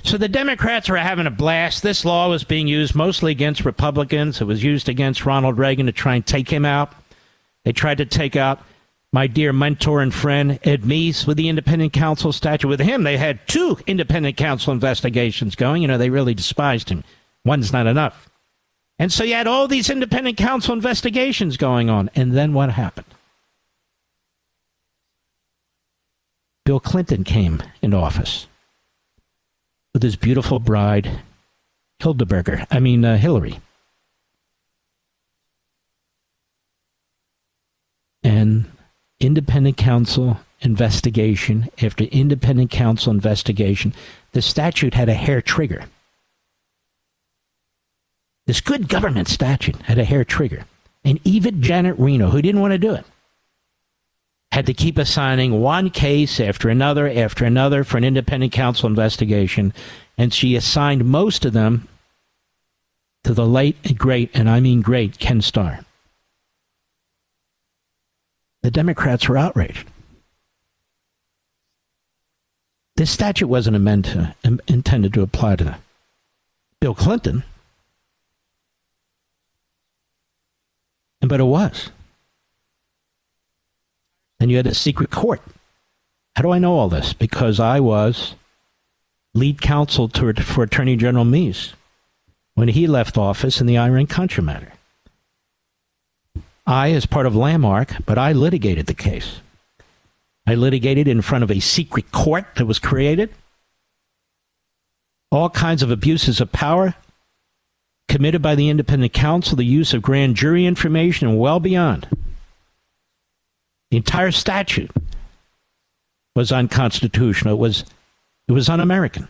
So the Democrats were having a blast. This law was being used mostly against Republicans. It was used against Ronald Reagan to try and take him out. They tried to take out my dear mentor and friend Ed Meese with the independent counsel statute. With him, they had 2 independent counsel investigations going. You know, they really despised him. One's not enough. And so you had all these independent counsel investigations going on. And then what happened? Bill Clinton came into office with his beautiful bride, Hillary. And independent counsel investigation after independent counsel investigation, the statute had a hair trigger. This good government statute had a hair trigger. And even Janet Reno, who didn't want to do it, had to keep assigning one case after another for an independent counsel investigation. And she assigned most of them to the late, great, and I mean great, Ken Starr. The Democrats were outraged. This statute wasn't intended to apply to Bill Clinton. But it was. And you had a secret court. How do I know all this? Because I was lead counsel for Attorney General Meese when he left office in the Iran-Contra matter. I, as part of Landmark, but I litigated the case. I litigated in front of a secret court that was created. All kinds of abuses of power committed by the independent counsel, the use of grand jury information, and well beyond. The entire statute was unconstitutional. It was un-American.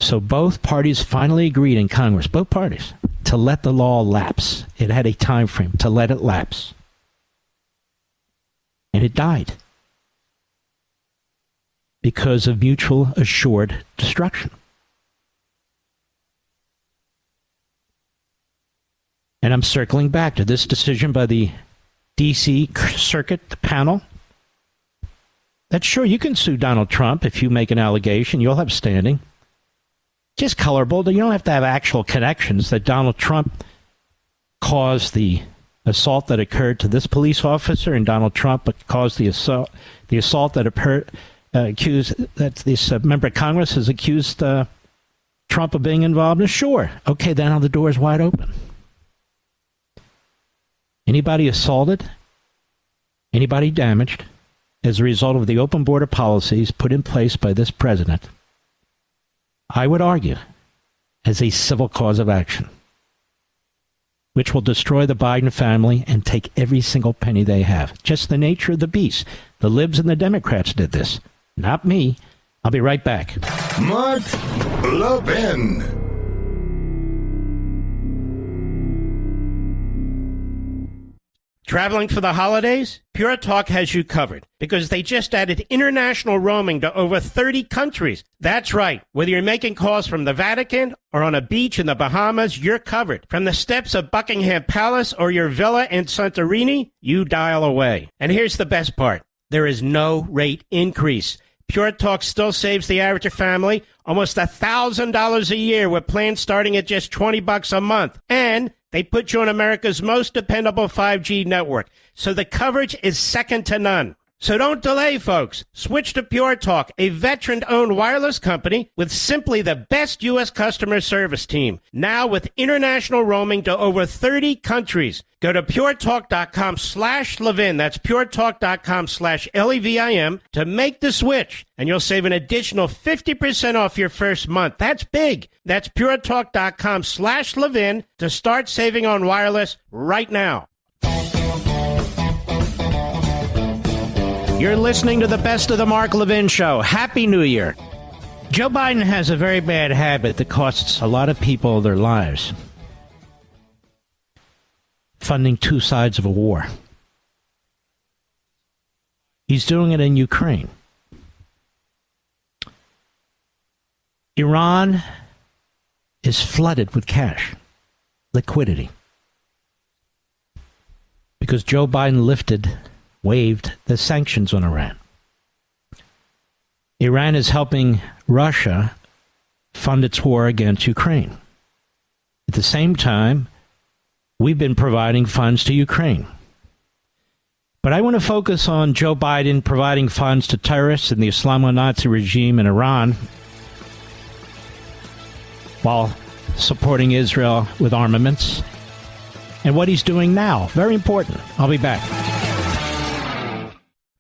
So both parties finally agreed in Congress, both parties, to let the law lapse. It had a time frame to let it lapse. And it died because of mutual assured destruction. And I'm circling back to this decision by the D.C. Circuit panel. That sure, you can sue Donald Trump if you make an allegation. You'll have standing. Just colorable. You don't have to have actual connections that Donald Trump caused the assault that occurred to this police officer, and Donald Trump caused the assault that accused that this member of Congress has accused Trump of being involved in. Sure. Okay, then now the door is wide open. Anybody assaulted, anybody damaged as a result of the open border policies put in place by this president, I would argue, as a civil cause of action, which will destroy the Biden family and take every single penny they have. Just the nature of the beast. The libs and the Democrats did this, not me. I'll be right back. Mark Levin. Traveling for the holidays? Pure Talk has you covered because they just added international roaming to over 30 countries. That's right. Whether you're making calls from the Vatican or on a beach in the Bahamas, you're covered. From the steps of Buckingham Palace or your villa in Santorini, you dial away. And here's the best part. There is no rate increase. Pure Talk still saves the average family almost $1,000 a year with plans starting at just $20 a month. And they put you on America's most dependable 5G network, so the coverage is second to none. So don't delay, folks. Switch to Pure Talk, a veteran-owned wireless company with simply the best U.S. customer service team. Now with international roaming to over 30 countries. Go to puretalk.com/Levin. That's puretalk.com/LEVIN to make the switch, and you'll save an additional 50% off your first month. That's big. That's puretalk.com/Levin to start saving on wireless right now. You're listening to the Best of the Mark Levin Show. Happy New Year. Joe Biden has a very bad habit that costs a lot of people their lives. Funding two sides of a war. He's doing it in Ukraine. Iran is flooded with cash, liquidity, because Joe Biden waived the sanctions on Iran. Iran is helping Russia fund its war against Ukraine. At the same time, we've been providing funds to Ukraine. But I want to focus on Joe Biden providing funds to terrorists and the Islamo-Nazi regime in Iran while supporting Israel with armaments, and what he's doing now. Very important. I'll be back.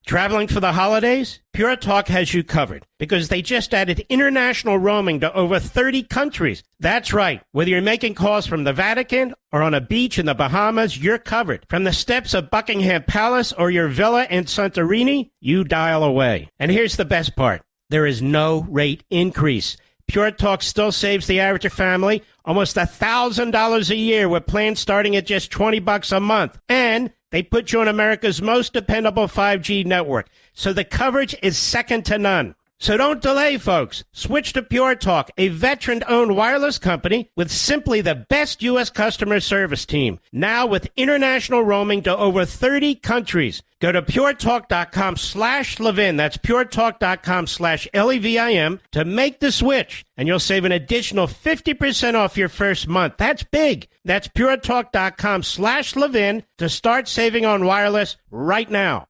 Traveling for the holidays? Pure Talk has you covered because they just added international roaming to over 30 countries. That's right. Whether you're making calls from the Vatican or on a beach in the Bahamas, you're covered. From the steps of Buckingham Palace or your villa in Santorini, you dial away. And here's the best part. There is no rate increase. Pure Talk still saves the average family almost $1,000 a year with plans starting at just $20 a month. And they put you on America's most dependable 5G network, so the coverage is second to none. So don't delay, folks. Switch to Pure Talk, a veteran-owned wireless company with simply the best U.S. customer service team. Now with international roaming to over 30 countries. Go to puretalk.com/Levin. That's puretalk.com/LEVIN to make the switch, and you'll save an additional 50% off your first month. That's big. That's puretalk.com/Levin to start saving on wireless right now.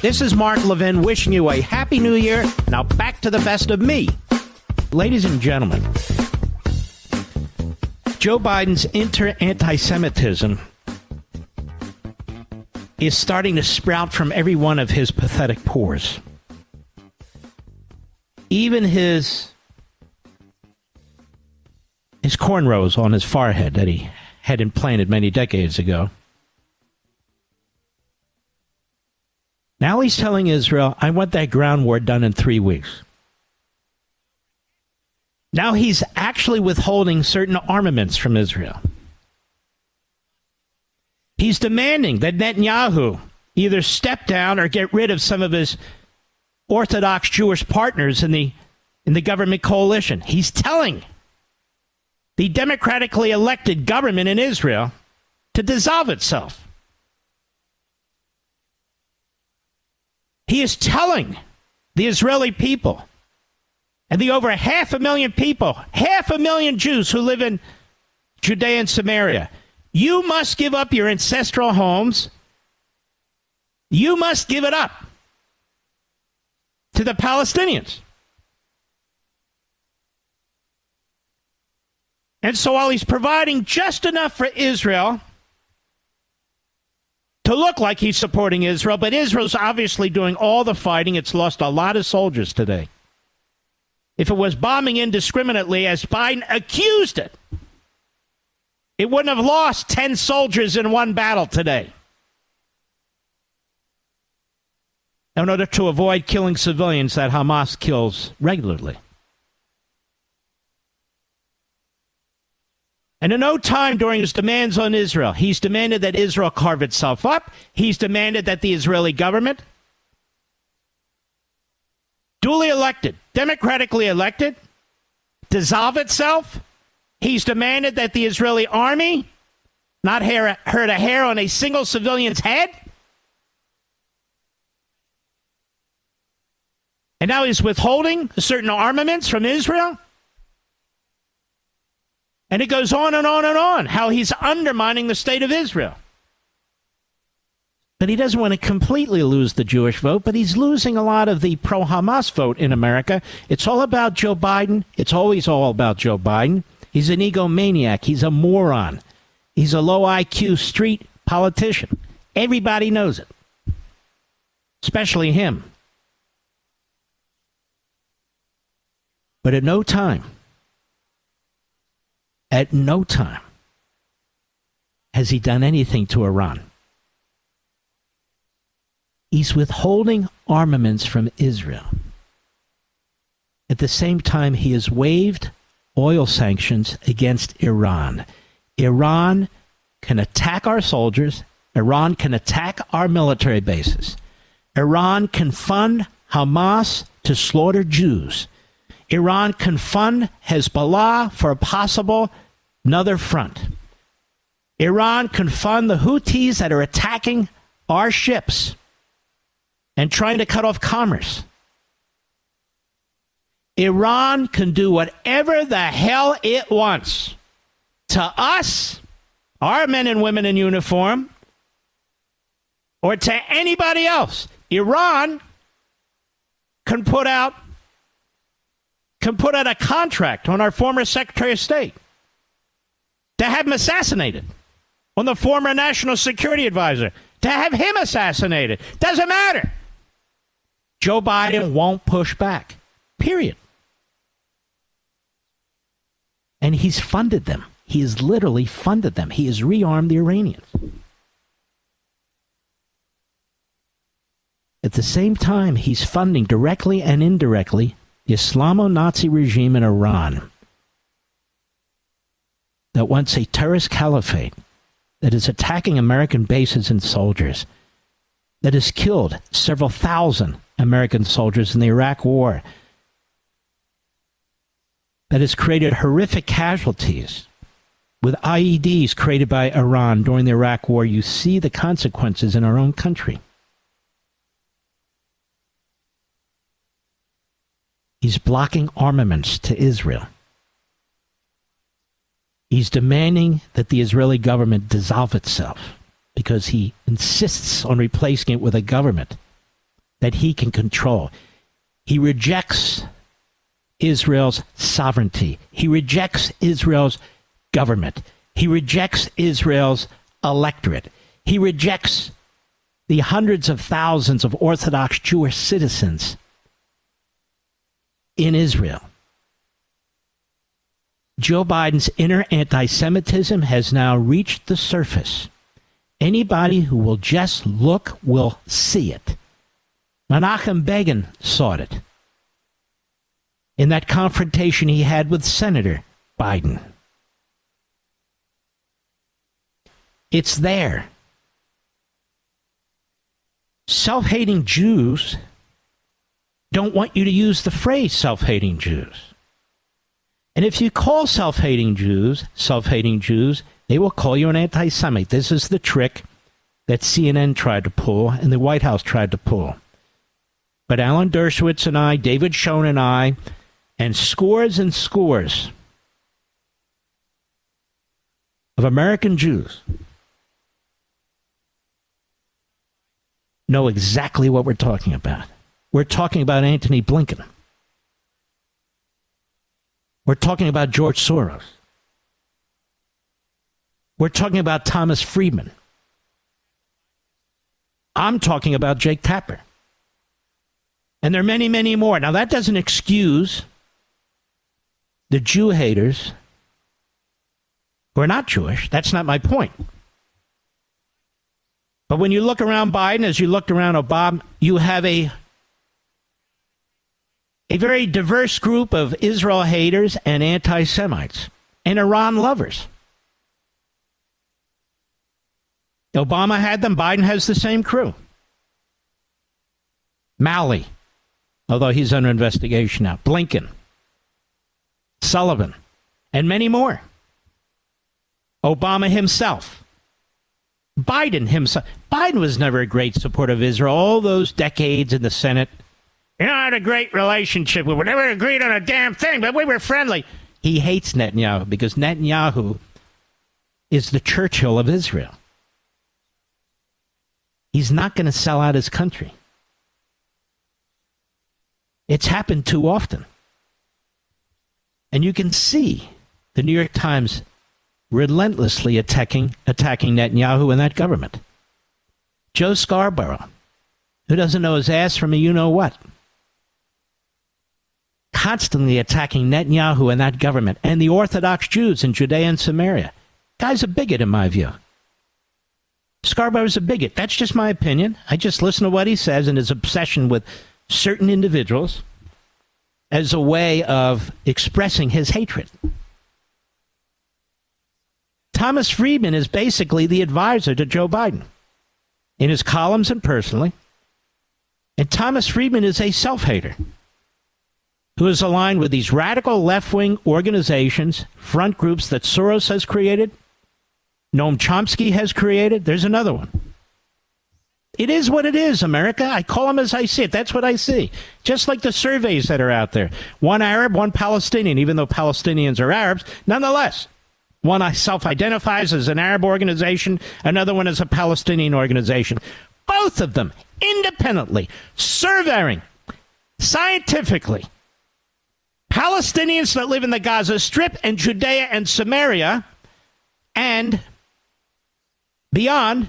This is Mark Levin wishing you a Happy New Year. Now back to the best of me. Ladies and gentlemen, Joe Biden's anti-Semitism is starting to sprout from every one of his pathetic pores. even his cornrows on his forehead that he had implanted many decades ago. Now he's telling Israel, I want that ground war done in 3 weeks. Now he's actually withholding certain armaments from Israel. He's demanding that Netanyahu either step down or get rid of some of his Orthodox Jewish partners in the government coalition. He's telling the democratically elected government in Israel to dissolve itself. He is telling the Israeli people and the over 500,000 people, 500,000 Jews who live in Judea and Samaria, you must give up your ancestral homes. You must give it up to the Palestinians. And so while he's providing just enough for Israel to look like he's supporting Israel, but Israel's obviously doing all the fighting. It's lost a lot of soldiers today. If it was bombing indiscriminately, as Biden accused it, it wouldn't have lost 10 soldiers in one battle today. In order to avoid killing civilians that Hamas kills regularly. And in no time during his demands on Israel, he's demanded that Israel carve itself up. He's demanded that the Israeli government, duly elected, democratically elected, dissolve itself. He's demanded that the Israeli army not hurt a hair on a single civilian's head. And now he's withholding certain armaments from Israel. And it goes on and on and on, how he's undermining the state of Israel. But he doesn't want to completely lose the Jewish vote, but he's losing a lot of the pro-Hamas vote in America. It's all about Joe Biden. It's always all about Joe Biden. He's an egomaniac. He's a moron. He's a low IQ street politician. Everybody knows it, especially him. But at no time has he done anything to Iran. He's withholding armaments from Israel. At the same time, he has waived oil sanctions against Iran. Iran can attack our soldiers. Iran can attack our military bases. Iran can fund Hamas to slaughter Jews. Iran can fund Hezbollah for a possible another front. Iran can fund the Houthis that are attacking our ships and trying to cut off commerce. Iran can do whatever the hell it wants to us, our men and women in uniform, or to anybody else. Iran can put out a contract on our former Secretary of State to have him assassinated, on the former National Security Advisor to have him assassinated. Doesn't matter. Joe Biden won't push back. Period. And he's funded them. He has literally funded them. He has rearmed the Iranians. At the same time, he's funding directly and indirectly the Islamo-Nazi regime in Iran that wants a terrorist caliphate that is attacking American bases and soldiers, that has killed several thousand American soldiers in the Iraq War, that has created horrific casualties with IEDs created by Iran during the Iraq War. You see the consequences in our own country. He's blocking armaments to Israel. He's demanding that the Israeli government dissolve itself because he insists on replacing it with a government that he can control. He rejects Israel's sovereignty. He rejects Israel's government. He rejects Israel's electorate. He rejects the hundreds of thousands of Orthodox Jewish citizens in Israel. Joe Biden's inner anti-Semitism has now reached the surface. Anybody who will just look will see it. Menachem Begin saw it in that confrontation he had with Senator Biden. It's there. Self-hating Jews don't want you to use the phrase self-hating Jews. And if you call self-hating Jews, they will call you an anti-Semite. This is the trick that CNN tried to pull and the White House tried to pull. But Alan Dershowitz and I, David Schoen and I, and scores of American Jews know exactly what we're talking about. We're talking about Antony Blinken. We're talking about George Soros. We're talking about Thomas Friedman. I'm talking about Jake Tapper. And there are many, many more. Now, that doesn't excuse the Jew haters who are not Jewish. That's not my point. But when you look around Biden, as you looked around Obama, you have a very diverse group of Israel haters and anti-Semites and Iran lovers. Obama had them. Biden has the same crew. Malley, although he's under investigation now. Blinken, Sullivan, and many more. Obama himself. Biden himself. Biden was never a great supporter of Israel. All those decades in the Senate. You know, I had a great relationship. We never agreed on a damn thing, but we were friendly. He hates Netanyahu because Netanyahu is the Churchill of Israel. He's not going to sell out his country. It's happened too often. And you can see the New York Times relentlessly attacking Netanyahu and that government. Joe Scarborough, who doesn't know his ass from a you-know-what, constantly attacking Netanyahu and that government and the Orthodox Jews in Judea and Samaria. Guy's a bigot, in my view. Scarborough's a bigot. That's just my opinion. I just listen to what he says and his obsession with certain individuals as a way of expressing his hatred. Thomas Friedman is basically the advisor to Joe Biden in his columns and personally. And Thomas Friedman is a self-hater who is aligned with these radical left-wing organizations, front groups that Soros has created, Noam Chomsky has created. There's another one. It is what it is, America. I call them as I see it. That's what I see. Just like the surveys that are out there. One Arab, one Palestinian, even though Palestinians are Arabs. Nonetheless, one self-identifies as an Arab organization, another one as a Palestinian organization. Both of them independently, surveying scientifically Palestinians that live in the Gaza Strip and Judea and Samaria and beyond,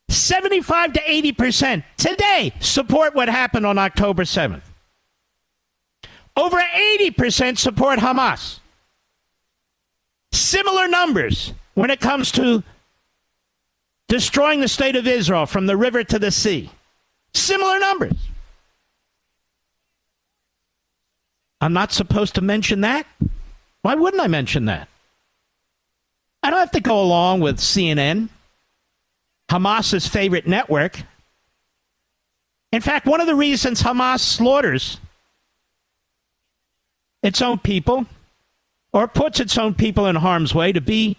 75 to 80% today support what happened on October 7th. Over 80% support Hamas. Similar numbers when it comes to destroying the state of Israel from the river to the sea. Similar numbers. I'm not supposed to mention that? Why wouldn't I mention that? I don't have to go along with CNN, Hamas's favorite network. In fact, one of the reasons Hamas slaughters its own people or puts its own people in harm's way to be,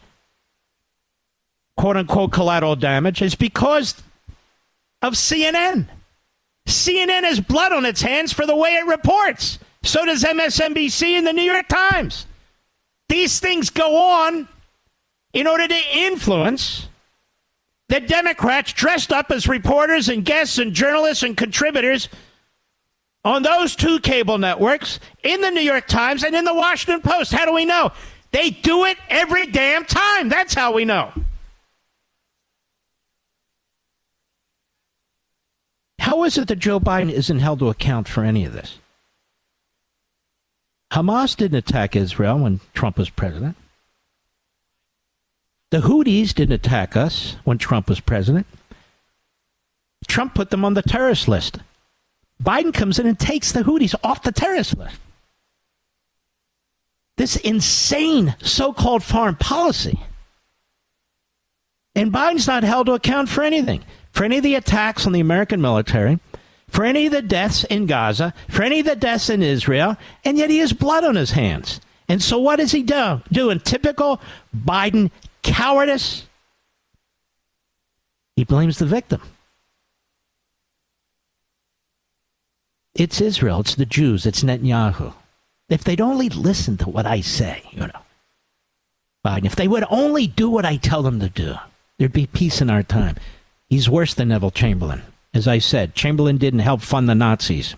quote-unquote, collateral damage is because of CNN. CNN has blood on its hands for the way it reports. So does MSNBC and the New York Times. These things go on in order to influence the Democrats dressed up as reporters and guests and journalists and contributors on those two cable networks, in the New York Times and in the Washington Post. How do we know? They do it every damn time. That's how we know. How is it that Joe Biden isn't held to account for any of this? Hamas didn't attack Israel when Trump was president. The Houthis didn't attack us when Trump was president. Trump put them on the terrorist list. Biden comes in and takes the Houthis off the terrorist list. This insane so-called foreign policy. And Biden's not held to account for anything. For any of the attacks on the American military, for any of the deaths in Gaza, for any of the deaths in Israel, and yet he has blood on his hands. And so what does he do? In typical Biden cowardice, he blames the victim. It's Israel, it's the Jews, it's Netanyahu. If they'd only listen to what I say, Biden, if they would only do what I tell them to do, there'd be peace in our time. He's worse than Neville Chamberlain. As I said, Chamberlain didn't help fund the Nazis.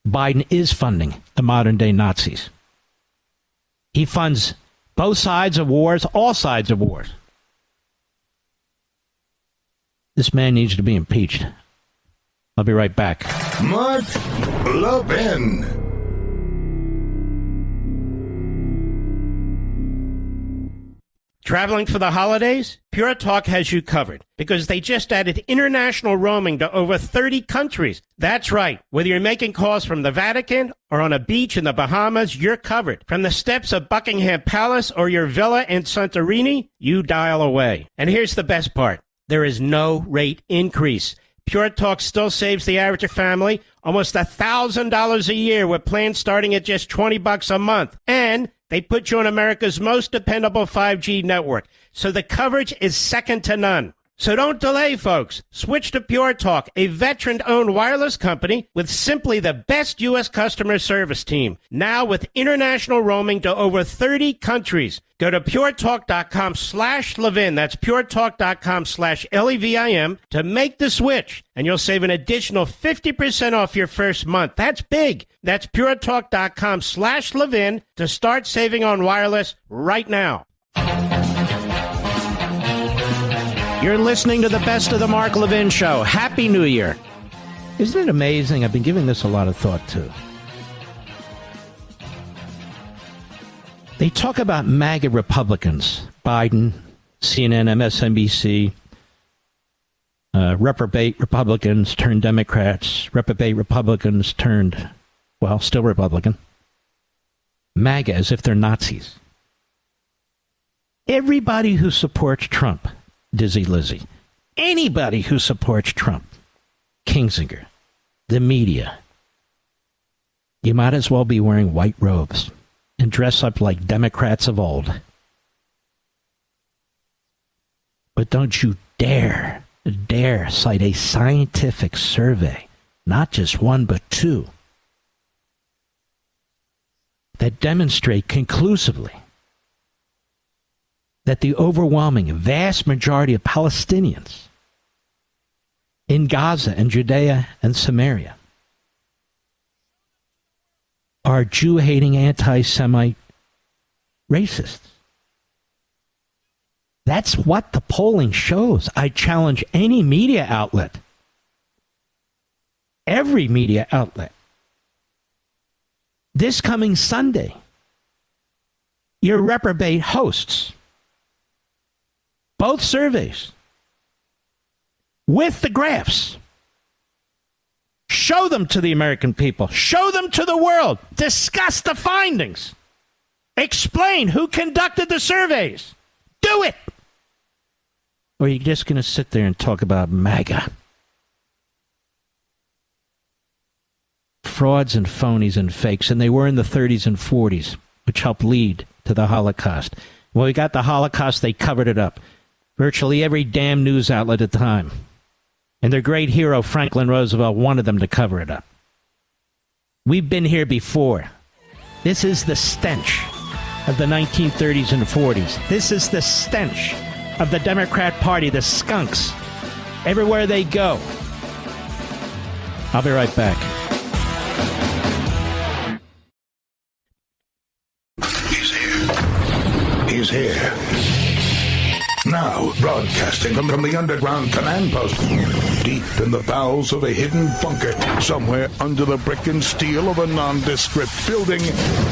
Biden is funding the modern-day Nazis. He funds both sides of wars, all sides of wars. This man needs to be impeached. I'll be right back. Mark Levin. Traveling for the holidays? Pure Talk has you covered because they just added international roaming to over 30 countries. That's right. Whether you're making calls from the Vatican or on a beach in the Bahamas, you're covered. From the steps of Buckingham Palace or your villa in Santorini, you dial away. And here's the best part. There is no rate increase. Pure Talk still saves the average family almost $1,000 a year with plans starting at just $20 a month. And they put you on America's most dependable 5G network, so the coverage is second to none. So don't delay, folks. Switch to Pure Talk, a veteran-owned wireless company with simply the best U.S. customer service team. Now with international roaming to over 30 countries. Go to puretalk.com/Levin. That's puretalk.com/LEVIN to make the switch, and you'll save an additional 50% off your first month. That's big. That's puretalk.com/Levin to start saving on wireless right now. You're listening to the best of the Mark Levin Show. Happy New Year. Isn't it amazing? I've been giving this a lot of thought, too. They talk about MAGA Republicans, Biden, CNN, MSNBC, reprobate Republicans turned Democrats, reprobate Republicans turned, well, still Republican. MAGA as if they're Nazis. Everybody who supports Trump, Dizzy Lizzy, anybody who supports Trump, Kingsinger, the media, you might as well be wearing white robes and dress up like Democrats of old. But don't you dare cite a scientific survey, not just one but two, that demonstrate conclusively that the overwhelming, vast majority of Palestinians in Gaza and Judea and Samaria are Jew-hating, anti-Semite racists. That's what the polling shows. I challenge any media outlet, every media outlet, this coming Sunday, your reprobate hosts, both surveys, with the graphs, show them to the American people. Show them to the world. Discuss the findings. Explain who conducted the surveys. Do it. Or are you just going to sit there and talk about MAGA? Frauds and phonies and fakes. And they were in the 30s and 40s, which helped lead to the Holocaust. When we got the Holocaust, they covered it up. Virtually every damn news outlet at the time. And their great hero, Franklin Roosevelt, wanted them to cover it up. We've been here before. This is the stench of the 1930s and 40s. This is the stench of the Democrat Party, the skunks. Everywhere they go. I'll be right back. He's here. Now, broadcasting from the underground command post, deep in the bowels of a hidden bunker, somewhere under the brick and steel of a nondescript building,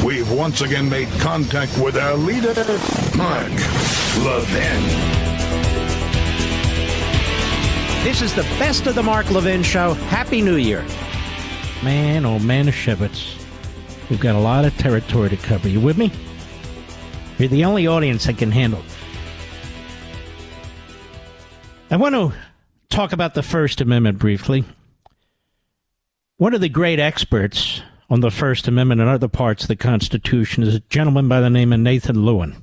we've once again made contact with our leader, Mark Levin. This is the best of the Mark Levin Show. Happy New Year. Man, oh man, Shevitz. We've got a lot of territory to cover. You with me? You're the only audience that can handle it. I want to talk about the First Amendment briefly. One of the great experts on the First Amendment and other parts of the Constitution is a gentleman by the name of Nathan Lewin.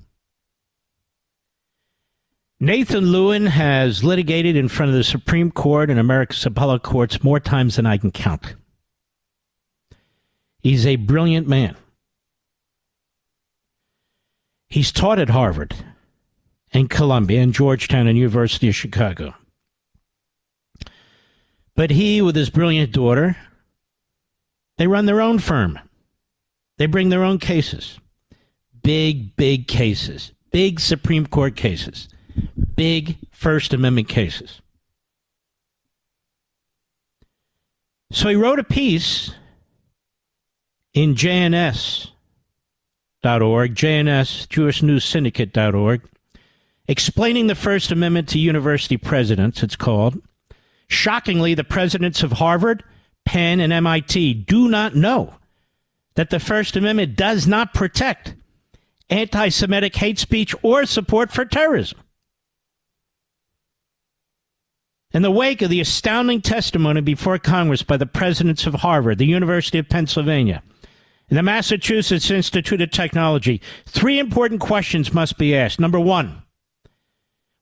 Nathan Lewin has litigated in front of the Supreme Court and America's appellate courts more times than I can count. He's a brilliant man. He's taught at Harvard and Columbia and Georgetown and University of Chicago. But he, with his brilliant daughter, they run their own firm. They bring their own cases. Big cases. Big Supreme Court cases. Big First Amendment cases. So he wrote a piece in JNS.org, JNS, JewishNewsSyndicate.org, explaining the First Amendment to university presidents, it's called. Shockingly, the presidents of Harvard, Penn, and MIT do not know that the First Amendment does not protect anti-Semitic hate speech or support for terrorism. In the wake of the astounding testimony before Congress by the presidents of Harvard, the University of Pennsylvania, and the Massachusetts Institute of Technology, three important questions must be asked. Number one,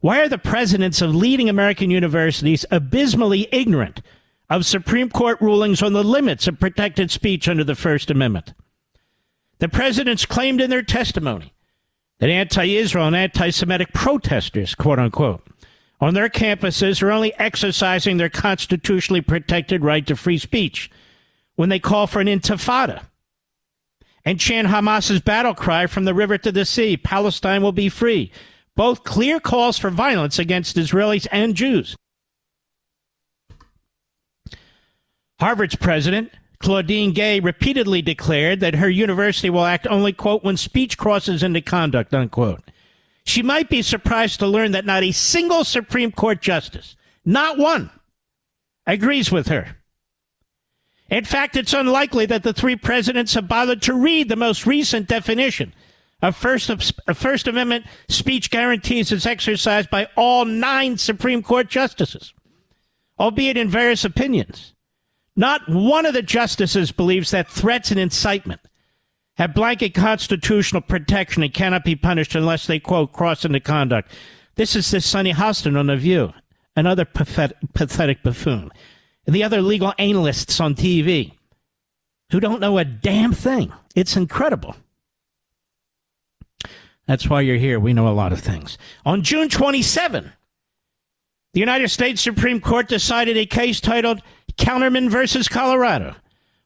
why are the presidents of leading American universities abysmally ignorant of Supreme Court rulings on the limits of protected speech under the First Amendment? The presidents claimed in their testimony that anti-Israel and anti-Semitic protesters, quote unquote, on their campuses are only exercising their constitutionally protected right to free speech when they call for an intifada and chant Hamas's battle cry from the river to the sea, Palestine will be free. Both clear calls for violence against Israelis and Jews. Harvard's president, Claudine Gay, repeatedly declared that her university will act only, quote, when speech crosses into conduct, unquote. She might be surprised to learn that not a single Supreme Court justice, not one, agrees with her. In fact, it's unlikely that the three presidents have bothered to read the most recent definition of First Amendment speech guarantees as exercised by all 9 Supreme Court justices, albeit in various opinions. Not one of the justices believes that threats and incitement have blanket constitutional protection and cannot be punished unless they, quote, cross into conduct. This is this Sonny Hostin on The View, another pathetic buffoon, and the other legal analysts on TV who don't know a damn thing. It's incredible. That's why you're here. We know a lot of things. On June 27, the United States Supreme Court decided a case titled Counterman versus Colorado,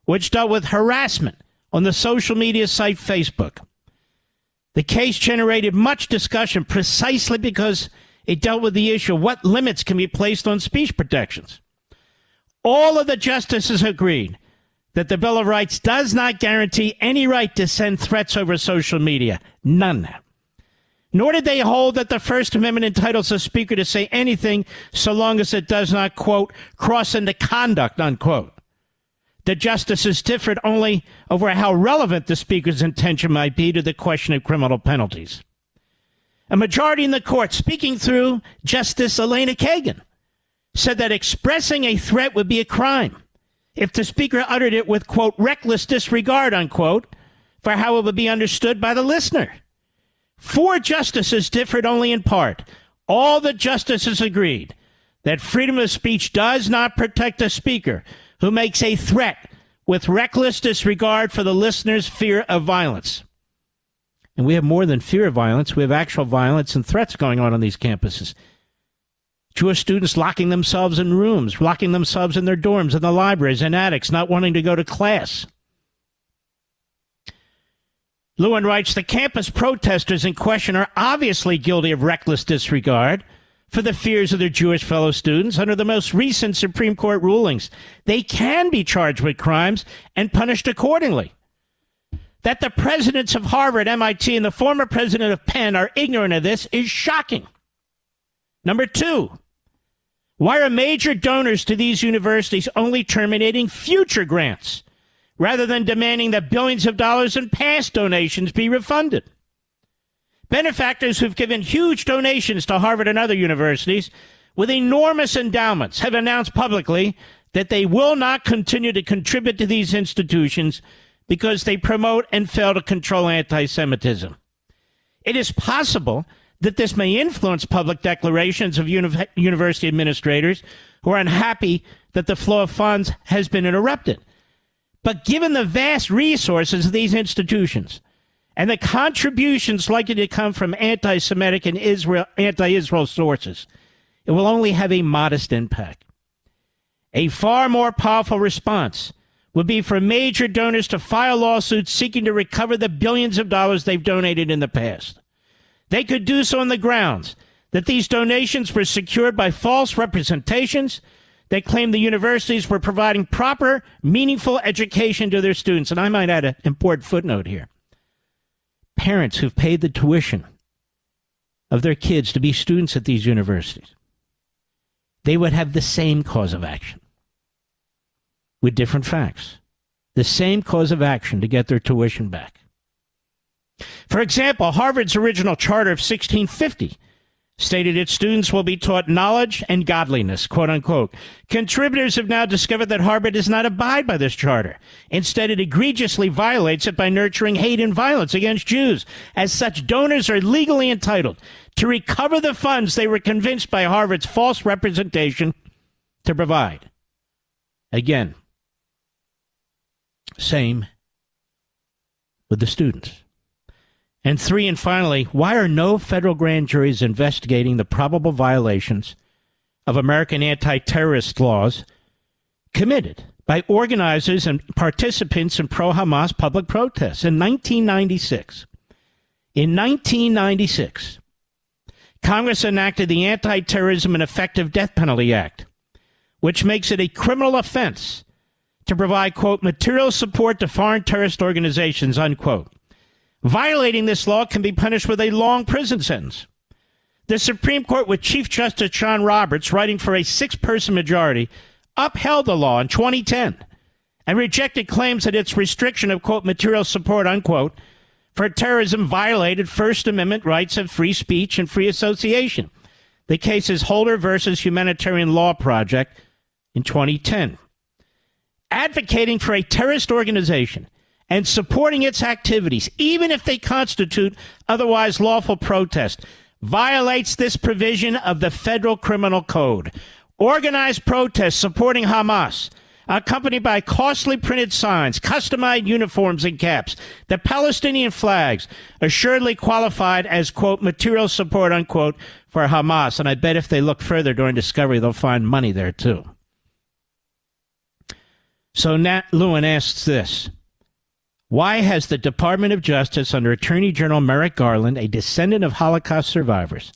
which dealt with harassment on the social media site Facebook. The case generated much discussion precisely because it dealt with the issue of what limits can be placed on speech protections. All of the justices agreed that the Bill of Rights does not guarantee any right to send threats over social media. None. Nor did they hold that the First Amendment entitles a speaker to say anything so long as it does not, quote, cross into conduct, unquote. The justices differed only over how relevant the speaker's intention might be to the question of criminal penalties. A majority in the court, speaking through Justice Elena Kagan, said that expressing a threat would be a crime if the speaker uttered it with, quote, reckless disregard, unquote, for how it would be understood by the listener. 4 justices differed only in part. All the justices agreed that freedom of speech does not protect a speaker who makes a threat with reckless disregard for the listener's fear of violence. And we have more than fear of violence. We have actual violence and threats going on these campuses. Jewish students locking themselves in rooms, locking themselves in their dorms, in the libraries, in attics, not wanting to go to class. Lewin writes, the campus protesters in question are obviously guilty of reckless disregard for the fears of their Jewish fellow students under the most recent Supreme Court rulings. They can be charged with crimes and punished accordingly. That the presidents of Harvard, MIT, and the former president of Penn are ignorant of this is shocking. Number two, why are major donors to these universities only terminating future grants rather than demanding that billions of dollars in past donations be refunded? Benefactors who've given huge donations to Harvard and other universities with enormous endowments have announced publicly that they will not continue to contribute to these institutions because they promote and fail to control anti-Semitism. It is possible that this may influence public declarations of university administrators who are unhappy that the flow of funds has been interrupted. But given the vast resources of these institutions and the contributions likely to come from anti-Semitic and anti-Israel sources, it will only have a modest impact. A far more powerful response would be for major donors to file lawsuits seeking to recover the billions of dollars they've donated in the past. They could do so on the grounds that these donations were secured by false representations that claim the universities were providing proper, meaningful education to their students. And I might add an important footnote here. Parents who've paid the tuition of their kids to be students at these universities, they would have the same cause of action with different facts. The same cause of action to get their tuition back. For example, Harvard's original charter of 1650 stated its students will be taught knowledge and godliness, quote unquote. Contributors have now discovered that Harvard does not abide by this charter. Instead, it egregiously violates it by nurturing hate and violence against Jews. As such, donors are legally entitled to recover the funds they were convinced by Harvard's false representation to provide. Again, same with the students. And three, and finally, why are no federal grand juries investigating the probable violations of American anti-terrorist laws committed by organizers and participants in pro-Hamas public protests? In 1996, Congress enacted the Anti-Terrorism and Effective Death Penalty Act, which makes it a criminal offense to provide, quote, material support to foreign terrorist organizations, unquote. Violating this law can be punished with a long prison sentence. The Supreme Court, with Chief Justice John Roberts writing for a 6-person majority, upheld the law in 2010 and rejected claims that its restriction of, quote, material support, unquote, for terrorism violated First Amendment rights of free speech and free association. The case is Holder versus Humanitarian Law Project in 2010. Advocating for a terrorist organization and supporting its activities, even if they constitute otherwise lawful protest, violates this provision of the Federal Criminal Code. Organized protests supporting Hamas, accompanied by costly printed signs, customized uniforms and caps, the Palestinian flags, assuredly qualified as, quote, material support, unquote, for Hamas. And I bet if they look further during discovery, they'll find money there, too. So Nat Lewin asks this: why has the Department of Justice under Attorney General Merrick Garland, a descendant of Holocaust survivors,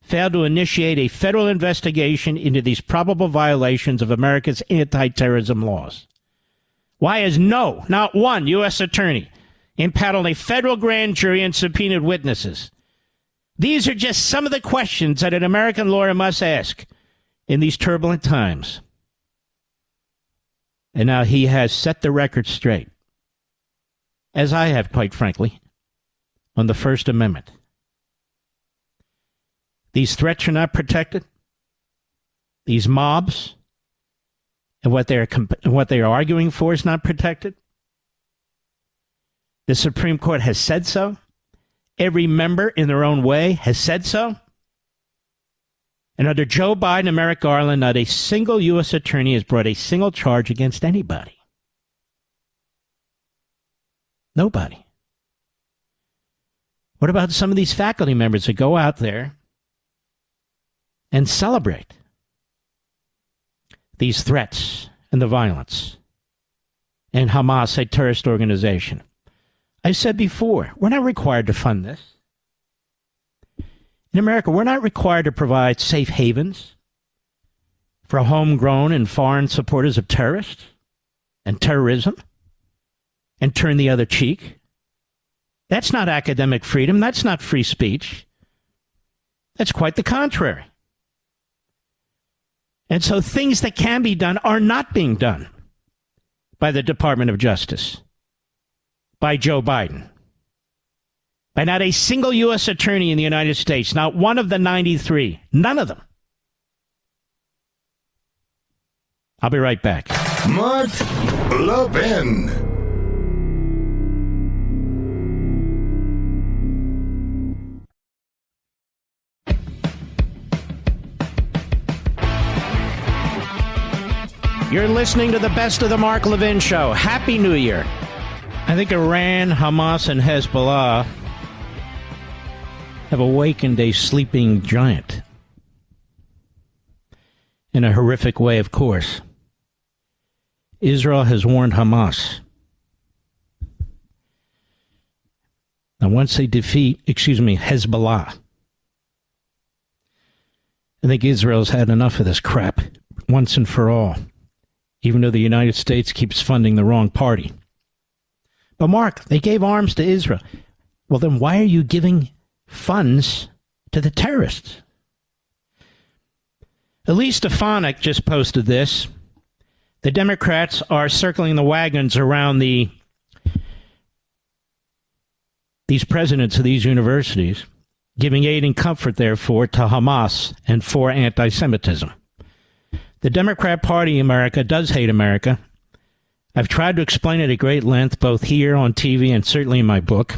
failed to initiate a federal investigation into these probable violations of America's anti-terrorism laws? Why has not one U.S. attorney impaneled a federal grand jury and subpoenaed witnesses? These are just some of the questions that an American lawyer must ask in these turbulent times. And now he has set the record straight, as I have, quite frankly, on the First Amendment. These threats are not protected. These mobs and what they're arguing for is not protected. The Supreme Court has said so. Every member in their own way has said so. And under Joe Biden and Merrick Garland, not a single U.S. attorney has brought a single charge against anybody. Nobody. What about some of these faculty members that go out there and celebrate these threats and the violence and Hamas, a terrorist organization? I said before, we're not required to fund this. In America, we're not required to provide safe havens for homegrown and foreign supporters of terrorists and terrorism and turn the other cheek. That's not academic freedom. That's not free speech. That's quite the contrary. And so things that can be done are not being done by the Department of Justice, by Joe Biden, by not a single U.S. attorney in the United States, not one of the 93, none of them. I'll be right back. Mark Levin. You're listening to the best of the Mark Levin Show. Happy New Year. I think Iran, Hamas, and Hezbollah have awakened a sleeping giant. In a horrific way, of course. Israel has warned Hamas. Now, once they defeat, Hezbollah, I think Israel's had enough of this crap once and for all, even though the United States keeps funding the wrong party. But Mark, they gave arms to Israel. Well, then why are you giving funds to the terrorists? Elise Stefanik just posted this. The Democrats are circling the wagons around these presidents of these universities, giving aid and comfort, therefore, to Hamas and for anti-Semitism. The Democrat Party in America does hate America. I've tried to explain it at great length, both here on TV and certainly in my book.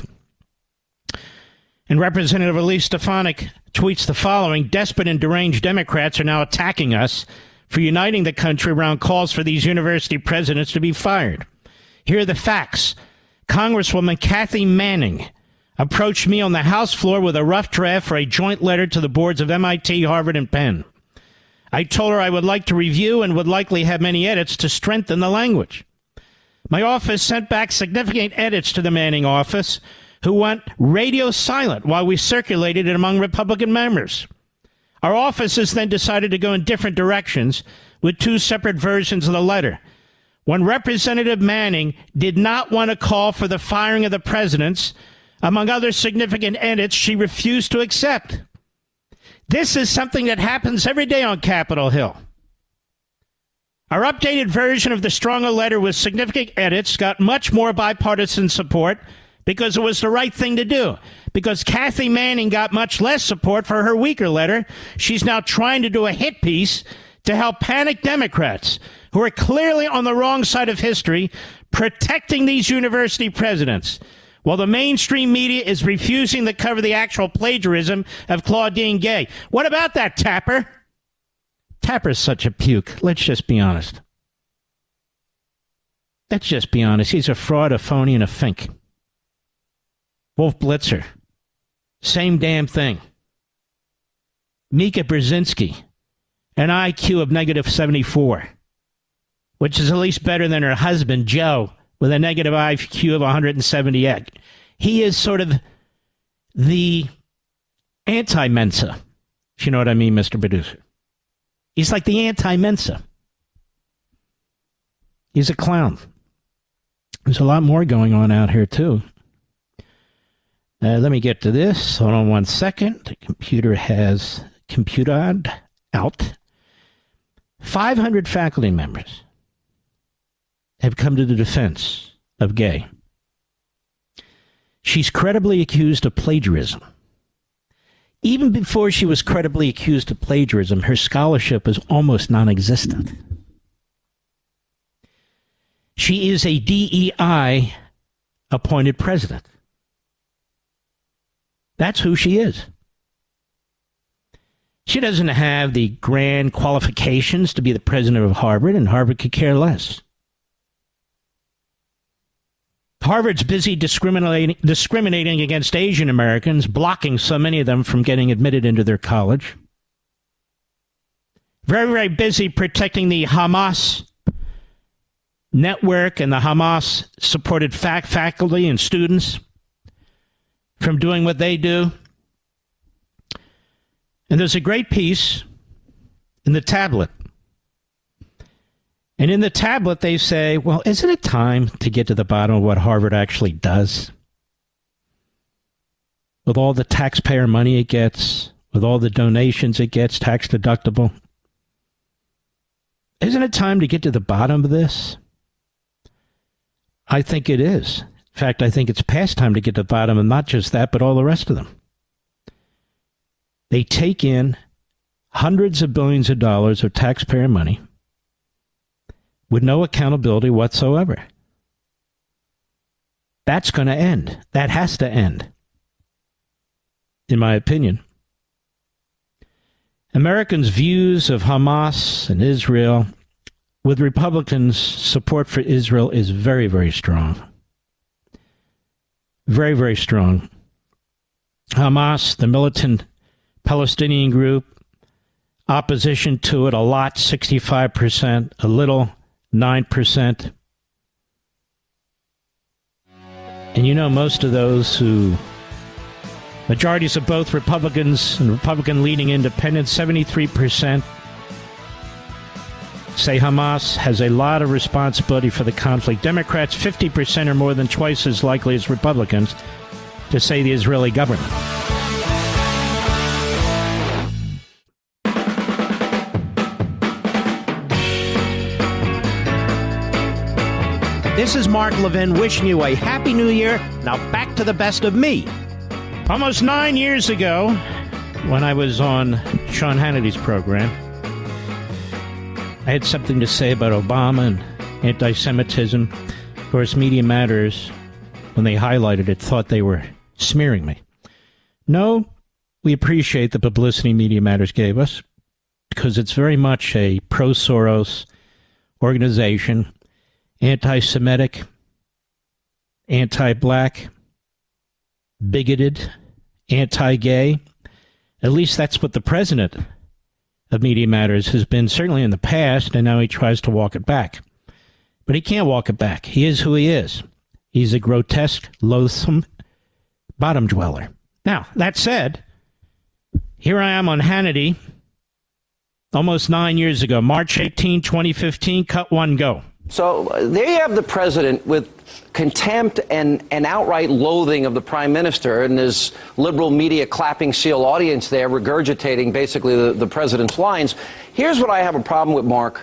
And Representative Elise Stefanik tweets the following: desperate and deranged Democrats are now attacking us for uniting the country around calls for these university presidents to be fired. Here are the facts. Congresswoman Kathy Manning approached me on the House floor with a rough draft for a joint letter to the boards of MIT, Harvard, and Penn. I told her I would like to review and would likely have many edits to strengthen the language. My office sent back significant edits to the Manning office, who went radio silent while we circulated it among Republican members. Our offices then decided to go in different directions with two separate versions of the letter. When Representative Manning did not want to call for the firing of the presidents, among other significant edits, she refused to accept. This is something that happens every day on Capitol Hill. Our updated version of the stronger letter with significant edits got much more bipartisan support because it was the right thing to do. Because Kathy Manning got much less support for her weaker letter, she's now trying to do a hit piece to help panic Democrats who are clearly on the wrong side of history, protecting these university presidents, while the mainstream media is refusing to cover the actual plagiarism of Claudine Gay. What about that, Tapper? Tapper's such a puke. Let's just be honest. Let's just be honest. He's a fraud, a phony, and a fink. Wolf Blitzer. Same damn thing. Mika Brzezinski. An IQ of negative 74, which is at least better than her husband, Joe, with a negative IQ of 178. He is sort of the anti-Mensa, if you know what I mean, Mr. Producer. He's like the anti-Mensa. He's a clown. There's a lot more going on out here, too. Let me get to this. Hold on one second. The computer has computered out. 500 faculty members have come to the defense of Gay. She's credibly accused of plagiarism. Even before she was credibly accused of plagiarism, her scholarship is almost non-existent. She is a DEI-appointed president. That's who she is. She doesn't have the grand qualifications to be the president of Harvard, and Harvard could care less. Harvard's busy discriminating against Asian Americans, blocking so many of them from getting admitted into their college. Very, very busy protecting the Hamas network and the Hamas supported faculty and students from doing what they do. And there's a great piece in the tablet. And in the tablet, they say, well, isn't it time to get to the bottom of what Harvard actually does? With all the taxpayer money it gets, with all the donations it gets, tax deductible. Isn't it time to get to the bottom of this? I think it is. In fact, I think it's past time to get to the bottom, and not just that, but all the rest of them. They take in hundreds of billions of dollars of taxpayer money with no accountability whatsoever. That's going to end. That has to end, in my opinion. Americans' views of Hamas and Israel, with Republicans' support for Israel, is very, very strong. Very, very strong. Hamas, the militant Palestinian group, opposition to it a lot, 65%, a little, 9%. And you know, most of those who, majorities of both Republicans and Republican-leading independents, 73%, say Hamas has a lot of responsibility for the conflict. Democrats, 50% are more than twice as likely as Republicans to say the Israeli government. This is Mark Levin wishing you a Happy New Year. Now back to the best of me. Almost 9 years ago, when I was on Sean Hannity's program, I had something to say about Obama and anti-Semitism. Of course, Media Matters, when they highlighted it, thought they were smearing me. No, we appreciate the publicity Media Matters gave us, because it's very much a pro-Soros organization, anti-Semitic, anti-black, bigoted, anti-gay. At least that's what the president of Media Matters has been, certainly in the past, and now he tries to walk it back. But he can't walk it back. He is who he is. He's a grotesque, loathsome bottom dweller. Now, that said, here I am on Hannity almost 9 years ago, March 18, 2015, cut one, go. So there you have the president with contempt and outright loathing of the prime minister, and his liberal media clapping seal audience there regurgitating basically the president's lines. Here's what I have a problem with, Mark.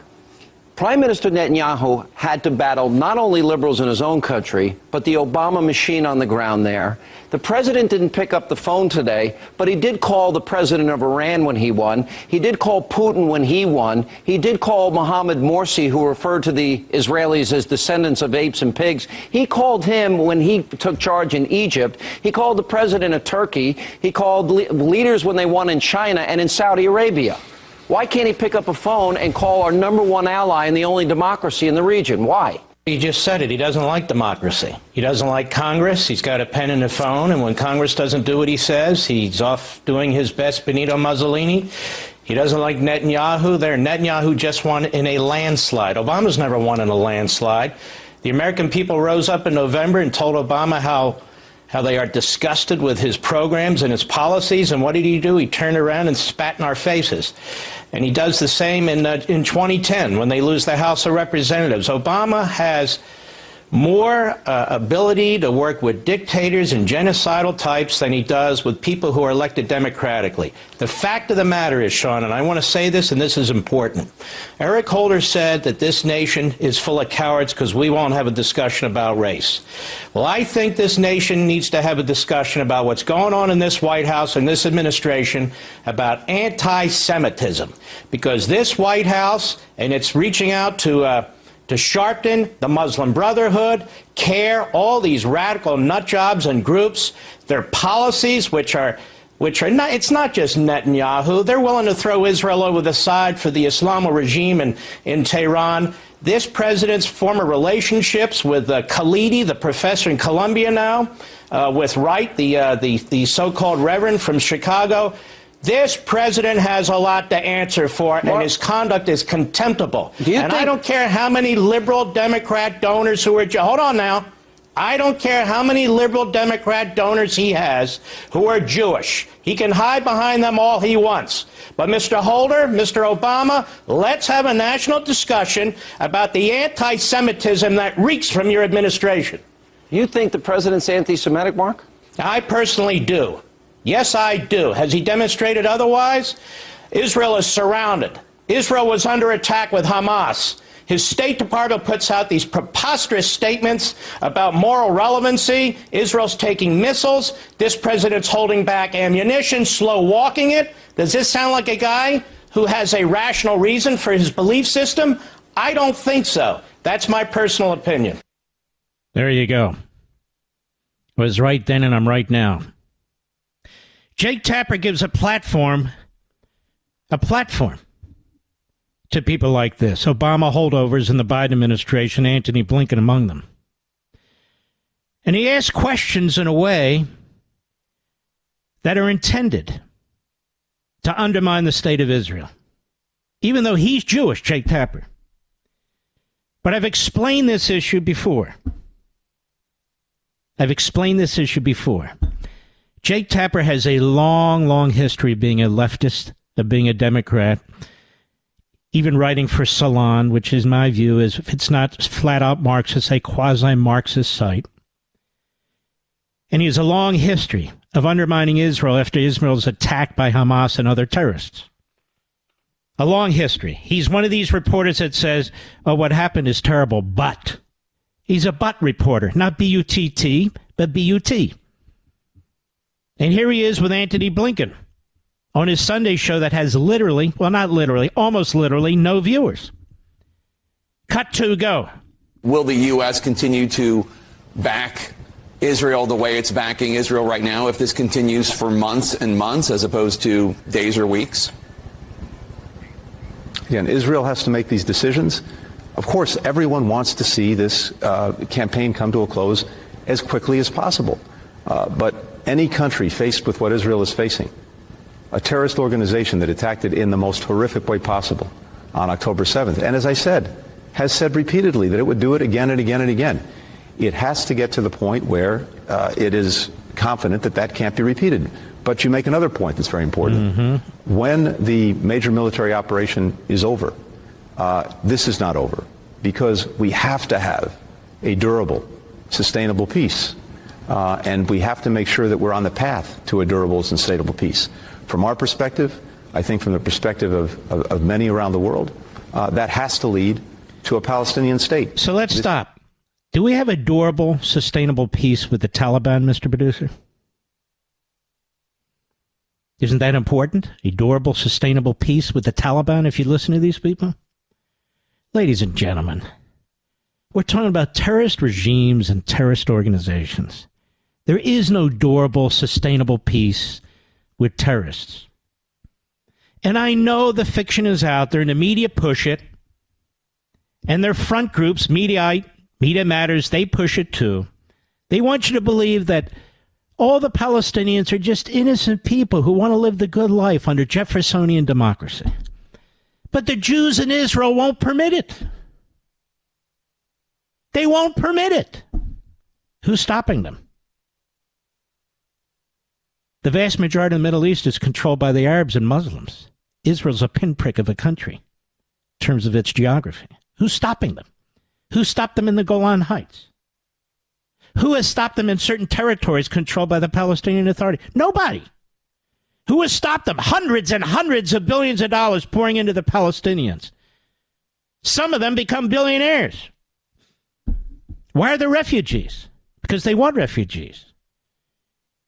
Prime Minister Netanyahu had to battle not only liberals in his own country, but the Obama machine on the ground there. The president didn't pick up the phone today, but he did call the president of Iran when he won. He did call Putin when he won. He did call Mohammed Morsi, who referred to the Israelis as descendants of apes and pigs. He called him when he took charge in Egypt. He called the president of Turkey. He called leaders when they won in China and in Saudi Arabia. Why can't he pick up a phone and call our number one ally and the only democracy in the region? Why? He just said it. He doesn't like democracy. He doesn't like Congress. He's got a pen and a phone, and when Congress doesn't do what he says, he's off doing his best Benito Mussolini. He doesn't like Netanyahu. Netanyahu just won in a landslide. Obama's never won in a landslide. The American people rose up in November and told Obama how they are disgusted with his programs and his policies, and what did he do? He turned around and spat in our faces. And he does the same in 2010 when they lose the House of Representatives. Obama has more ability to work with dictators and genocidal types than he does with people who are elected democratically. The fact of the matter is, Sean, and I want to say this, and this is important. Eric Holder said that this nation is full of cowards because we won't have a discussion about race. Well, I think this nation needs to have a discussion about what's going on in this White House and this administration about anti-Semitism, because this White House, and it's reaching out to Sharpton, the Muslim Brotherhood, CARE, all these radical nut jobs and groups, their policies, which are not, it's not just Netanyahu. They're willing to throw Israel over the side for the Islamo regime in Tehran. This president's former relationships with Khalidi, the professor in Columbia now, with Wright, the so-called reverend from Chicago, This president has a lot to answer for, and his conduct is contemptible. I don't care how many liberal Democrat donors who are... Hold on now. I don't care how many liberal Democrat donors he has who are Jewish. He can hide behind them all he wants. But Mr. Holder, Mr. Obama, let's have a national discussion about the anti-Semitism that reeks from your administration. You think the president's anti-Semitic, Mark? I personally do. Yes, I do. Has he demonstrated otherwise? Israel is surrounded. Israel was under attack with Hamas. His State Department puts out these preposterous statements about moral relevancy. Israel's taking missiles. This president's holding back ammunition, slow walking it. Does this sound like a guy who has a rational reason for his belief system? I don't think so. That's my personal opinion. There you go. I was right then and I'm right now. Jake Tapper gives a platform to people like this. Obama holdovers in the Biden administration, Antony Blinken among them. And he asks questions in a way that are intended to undermine the state of Israel. Even though he's Jewish, Jake Tapper. But I've explained this issue before. Jake Tapper has a long, long history of being a leftist, of being a Democrat, even writing for Salon, which is my view is, if it's not flat out Marxist, a quasi-Marxist site. And he has a long history of undermining Israel after Israel's attacked by Hamas and other terrorists. A long history. He's one of these reporters that says, oh, what happened is terrible, but. He's a but reporter, not B-U-T-T, but B-U-T. And here he is with Antony Blinken on his Sunday show that has literally, well, not literally, almost literally no viewers. Cut to go. Will the U.S. continue to back Israel the way it's backing Israel right now if this continues for months and months as opposed to days or weeks? Again, Israel has to make these decisions. Of course, everyone wants to see this campaign come to a close as quickly as possible. But any country faced with what Israel is facing, a terrorist organization that attacked it in the most horrific way possible on October 7th, and as I said, has said repeatedly that it would do it again and again and again. It has to get to the point where it is confident that that can't be repeated. But you make another point that's very important. Mm-hmm. When the major military operation is over, this is not over, because we have to have a durable, sustainable peace. And we have to make sure that we're on the path to a durable and sustainable peace. From our perspective, I think from the perspective of many around the world, that has to lead to a Palestinian state. So let's stop. Do we have a durable, sustainable peace with the Taliban, Mr. Producer? Isn't that important? A durable, sustainable peace with the Taliban, if you listen to these people? Ladies and gentlemen, we're talking about terrorist regimes and terrorist organizations. There is no durable, sustainable peace with terrorists. And I know the fiction is out there and the media push it. And their front groups, Media Matters, they push it too. They want you to believe that all the Palestinians are just innocent people who want to live the good life under Jeffersonian democracy. But the Jews in Israel won't permit it. They won't permit it. Who's stopping them? The vast majority of the Middle East is controlled by the Arabs and Muslims. Israel's a pinprick of a country in terms of its geography. Who's stopping them? Who stopped them in the Golan Heights? Who has stopped them in certain territories controlled by the Palestinian Authority? Nobody. Who has stopped them? Hundreds and hundreds of billions of dollars pouring into the Palestinians. Some of them become billionaires. Why are there refugees? Because they want refugees.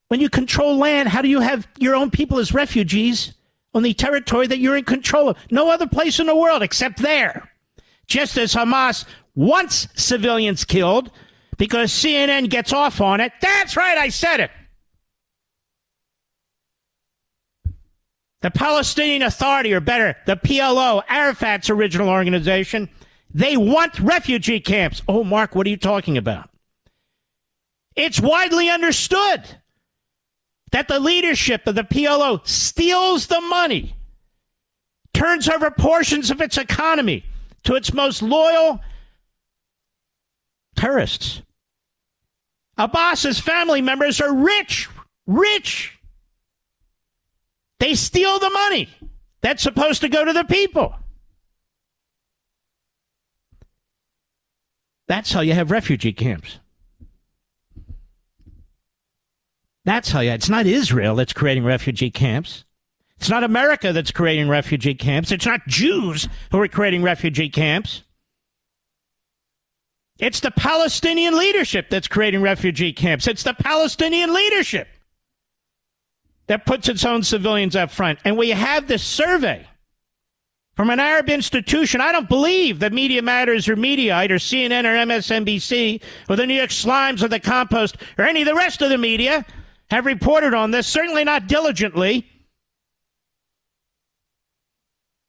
When you control land, how do you have your own people as refugees on the territory that you're in control of? No other place in the world except there. Just as Hamas wants civilians killed because CNN gets off on it. That's right, I said it. The Palestinian Authority, or better, the PLO, Arafat's original organization, they want refugee camps. Oh, Mark, what are you talking about? It's widely understood that the leadership of the PLO steals the money, turns over portions of its economy to its most loyal terrorists. Abbas's family members are rich. They steal the money that's supposed to go to the people. That's how you have refugee camps. That's how it's not Israel that's creating refugee camps. It's not America that's creating refugee camps. It's not Jews who are creating refugee camps. It's the Palestinian leadership that's creating refugee camps. It's the Palestinian leadership that puts its own civilians up front. And we have this survey from an Arab institution. I don't believe that Media Matters or Mediaite or CNN or MSNBC or the New York Slimes or the Compost or any of the rest of the media have reported on this, certainly not diligently,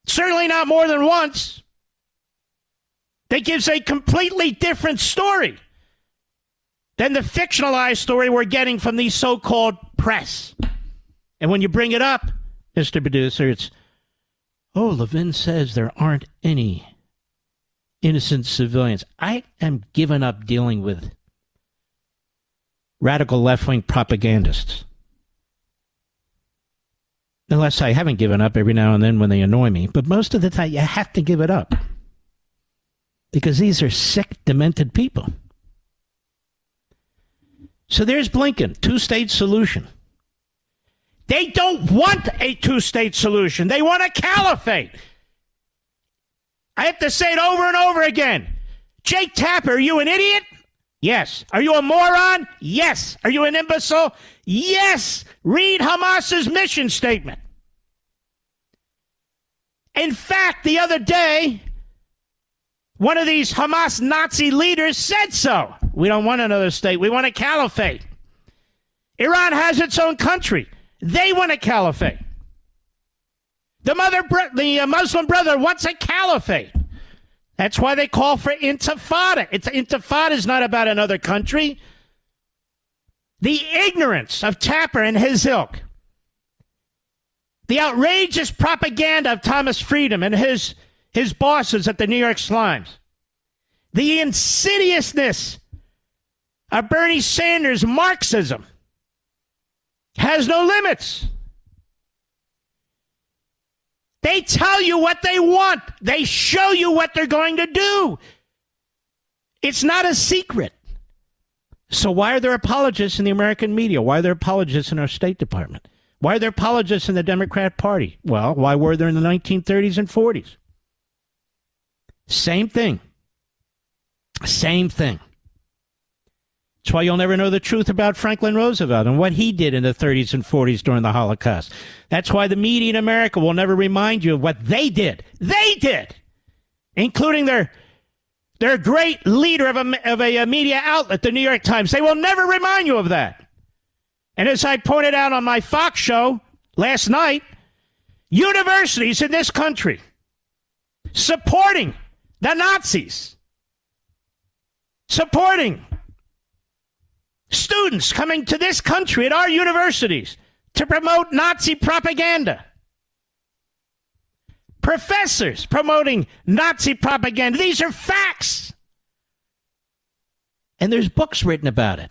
certainly not more than once. That gives a completely different story than the fictionalized story we're getting from the so-called press. And when you bring it up, Mr. Producer, it's, oh, Levin says there aren't any innocent civilians. I am giving up dealing with radical left-wing propagandists. Unless I haven't given up every now and then when they annoy me. But most of the time, you have to give it up. Because these are sick, demented people. So there's Blinken, two-state solution. They don't want a two-state solution. They want a caliphate. I have to say it over and over again. Jake Tapper, are you an idiot? Yes. Are you a moron? Yes. Are you an imbecile? Yes. Read Hamas's mission statement. In fact, the other day, one of these Hamas Nazi leaders said so. We don't want another state. We want a caliphate. Iran has its own country. They want a caliphate. The Muslim brother wants a caliphate. That's why they call for intifada. Intifada is not about another country. The ignorance of Tapper and his ilk. The outrageous propaganda of Thomas Friedman and his bosses at the New York Slimes. The insidiousness of Bernie Sanders' Marxism has no limits. They tell you what they want. They show you what they're going to do. It's not a secret. So why are there apologists in the American media? Why are there apologists in our State Department? Why are there apologists in the Democrat Party? Well, why were there in the 1930s and 40s? Same thing. Same thing. That's why you'll never know the truth about Franklin Roosevelt and what he did in the 30s and 40s during the Holocaust. That's why the media in America will never remind you of what they did. They did, including their great leader of a media outlet, the New York Times. They will never remind you of that. And as I pointed out on my Fox show last night, universities in this country supporting the Nazis, supporting students coming to this country at our universities to promote Nazi propaganda. Professors promoting Nazi propaganda. These are facts. And there's books written about it.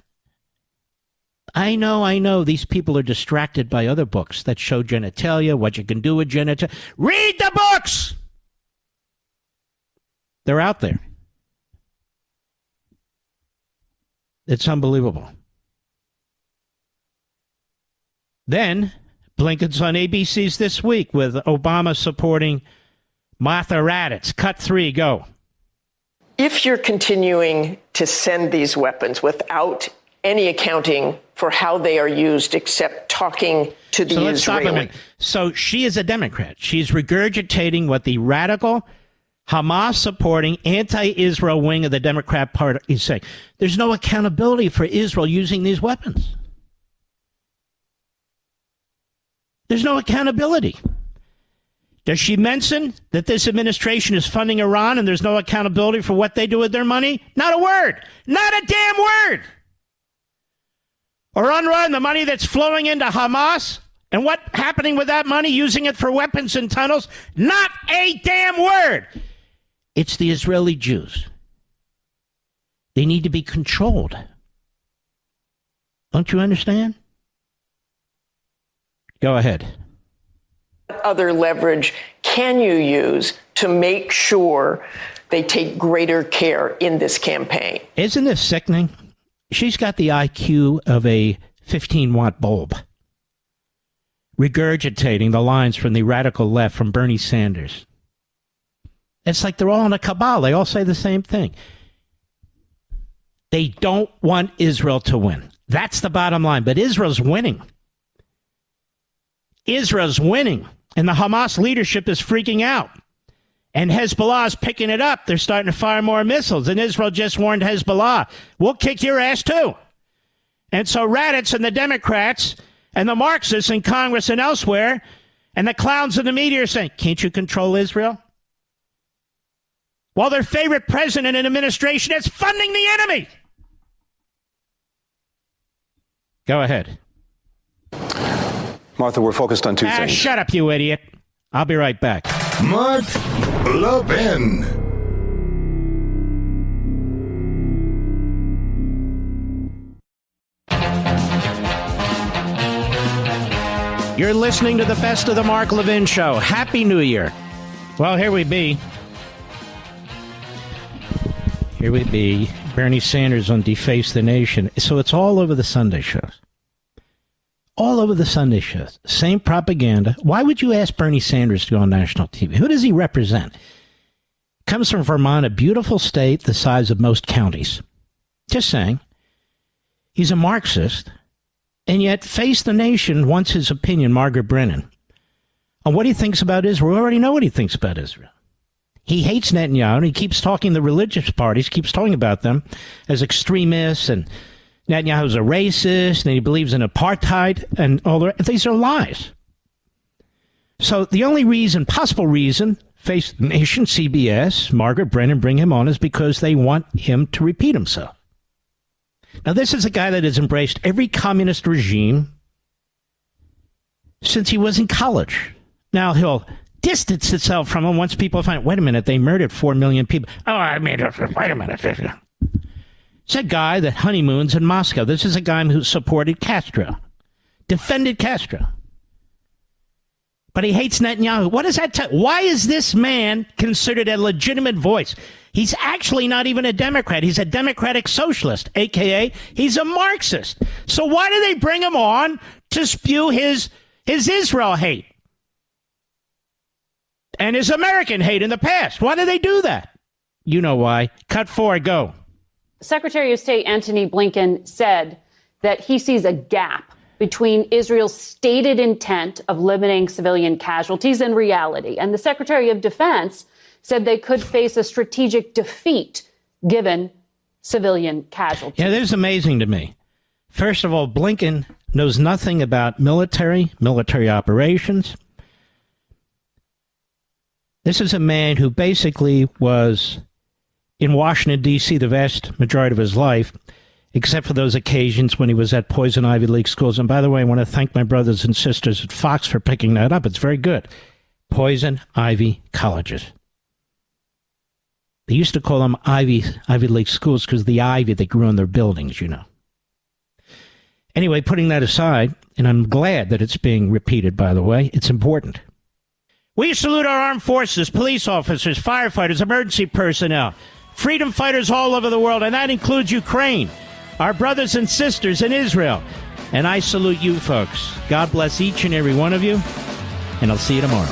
I know. These people are distracted by other books that show genitalia, what you can do with genitalia. Read the books! They're out there. It's unbelievable. Then, Blinken's on ABC's This Week with Obama supporting Martha Raddatz. Cut 3, go. If you're continuing to send these weapons without any accounting for how they are used except talking to the Israeli... So she is a Democrat. She's regurgitating what the radical Hamas-supporting anti-Israel wing of the Democrat Party is saying. There's no accountability for Israel using these weapons. There's no accountability. Does she mention that this administration is funding Iran and there's no accountability for what they do with their money? Not a word. Not a damn word. Or UNRWA and the money that's flowing into Hamas? And what's happening with that money, using it for weapons and tunnels? Not a damn word. It's the Israeli Jews. They need to be controlled. Don't you understand? Go ahead. What other leverage can you use to make sure they take greater care in this campaign? Isn't this sickening? She's got the IQ of a 15-watt bulb, regurgitating the lines from the radical left from Bernie Sanders. It's like they're all in a cabal. They all say the same thing. They don't want Israel to win. That's the bottom line. But Israel's winning. Israel's winning. And the Hamas leadership is freaking out. And Hezbollah is picking it up. They're starting to fire more missiles. And Israel just warned Hezbollah, we'll kick your ass too. And so Raditz and the Democrats and the Marxists in Congress and elsewhere and the clowns in the media are saying, can't you control Israel? While their favorite president and administration is funding the enemy. Go ahead. Martha, we're focused on two things. Shut up, you idiot. I'll be right back. Mark Levin. You're listening to the best of the Mark Levin Show. Happy New Year. Well, here we be. Here we be. Bernie Sanders on Deface the Nation. So it's all over the Sunday shows. All over the Sunday shows. Same propaganda. Why would you ask Bernie Sanders to go on national TV? Who does he represent? Comes from Vermont, a beautiful state the size of most counties. Just saying. He's a Marxist. And yet, Face the Nation wants his opinion, Margaret Brennan, on what he thinks about Israel. We already know what he thinks about Israel. He hates Netanyahu, and he keeps talking the religious parties, keeps talking about them as extremists, and Netanyahu's a racist, and he believes in apartheid, and all the rest. These are lies. So the only reason, possible reason, Face the Nation, CBS, Margaret Brennan bring him on is because they want him to repeat himself. Now, this is a guy that has embraced every communist regime since he was in college. Now, he'll distance himself from them once people find, wait a minute, they murdered 4 million people. Oh, I mean, wait a minute. It's a guy that honeymoons in Moscow. This is a guy who supported Castro, defended Castro. But he hates Netanyahu. What does that tell? Why is this man considered a legitimate voice? He's actually not even a Democrat. He's a democratic socialist, a.k.a. he's a Marxist. So why do they bring him on to spew his Israel hate and his American hate in the past? Why do they do that? You know why. Cut 4, go. Secretary of State Antony Blinken said that he sees a gap between Israel's stated intent of limiting civilian casualties and reality. And the Secretary of Defense said they could face a strategic defeat given civilian casualties. Yeah, this is amazing to me. First of all, Blinken knows nothing about military operations. This is a man who basically was in Washington, D.C. the vast majority of his life, except for those occasions when he was at Poison Ivy League schools. And by the way, I want to thank my brothers and sisters at Fox for picking that up. It's very good. Poison Ivy colleges. They used to call them Ivy League schools because of the ivy that grew on their buildings, you know. Anyway, putting that aside, and I'm glad that it's being repeated, by the way, it's important. We salute our armed forces, police officers, firefighters, emergency personnel, freedom fighters all over the world, and that includes Ukraine, our brothers and sisters in Israel. And I salute you folks. God bless each and every one of you, and I'll see you tomorrow.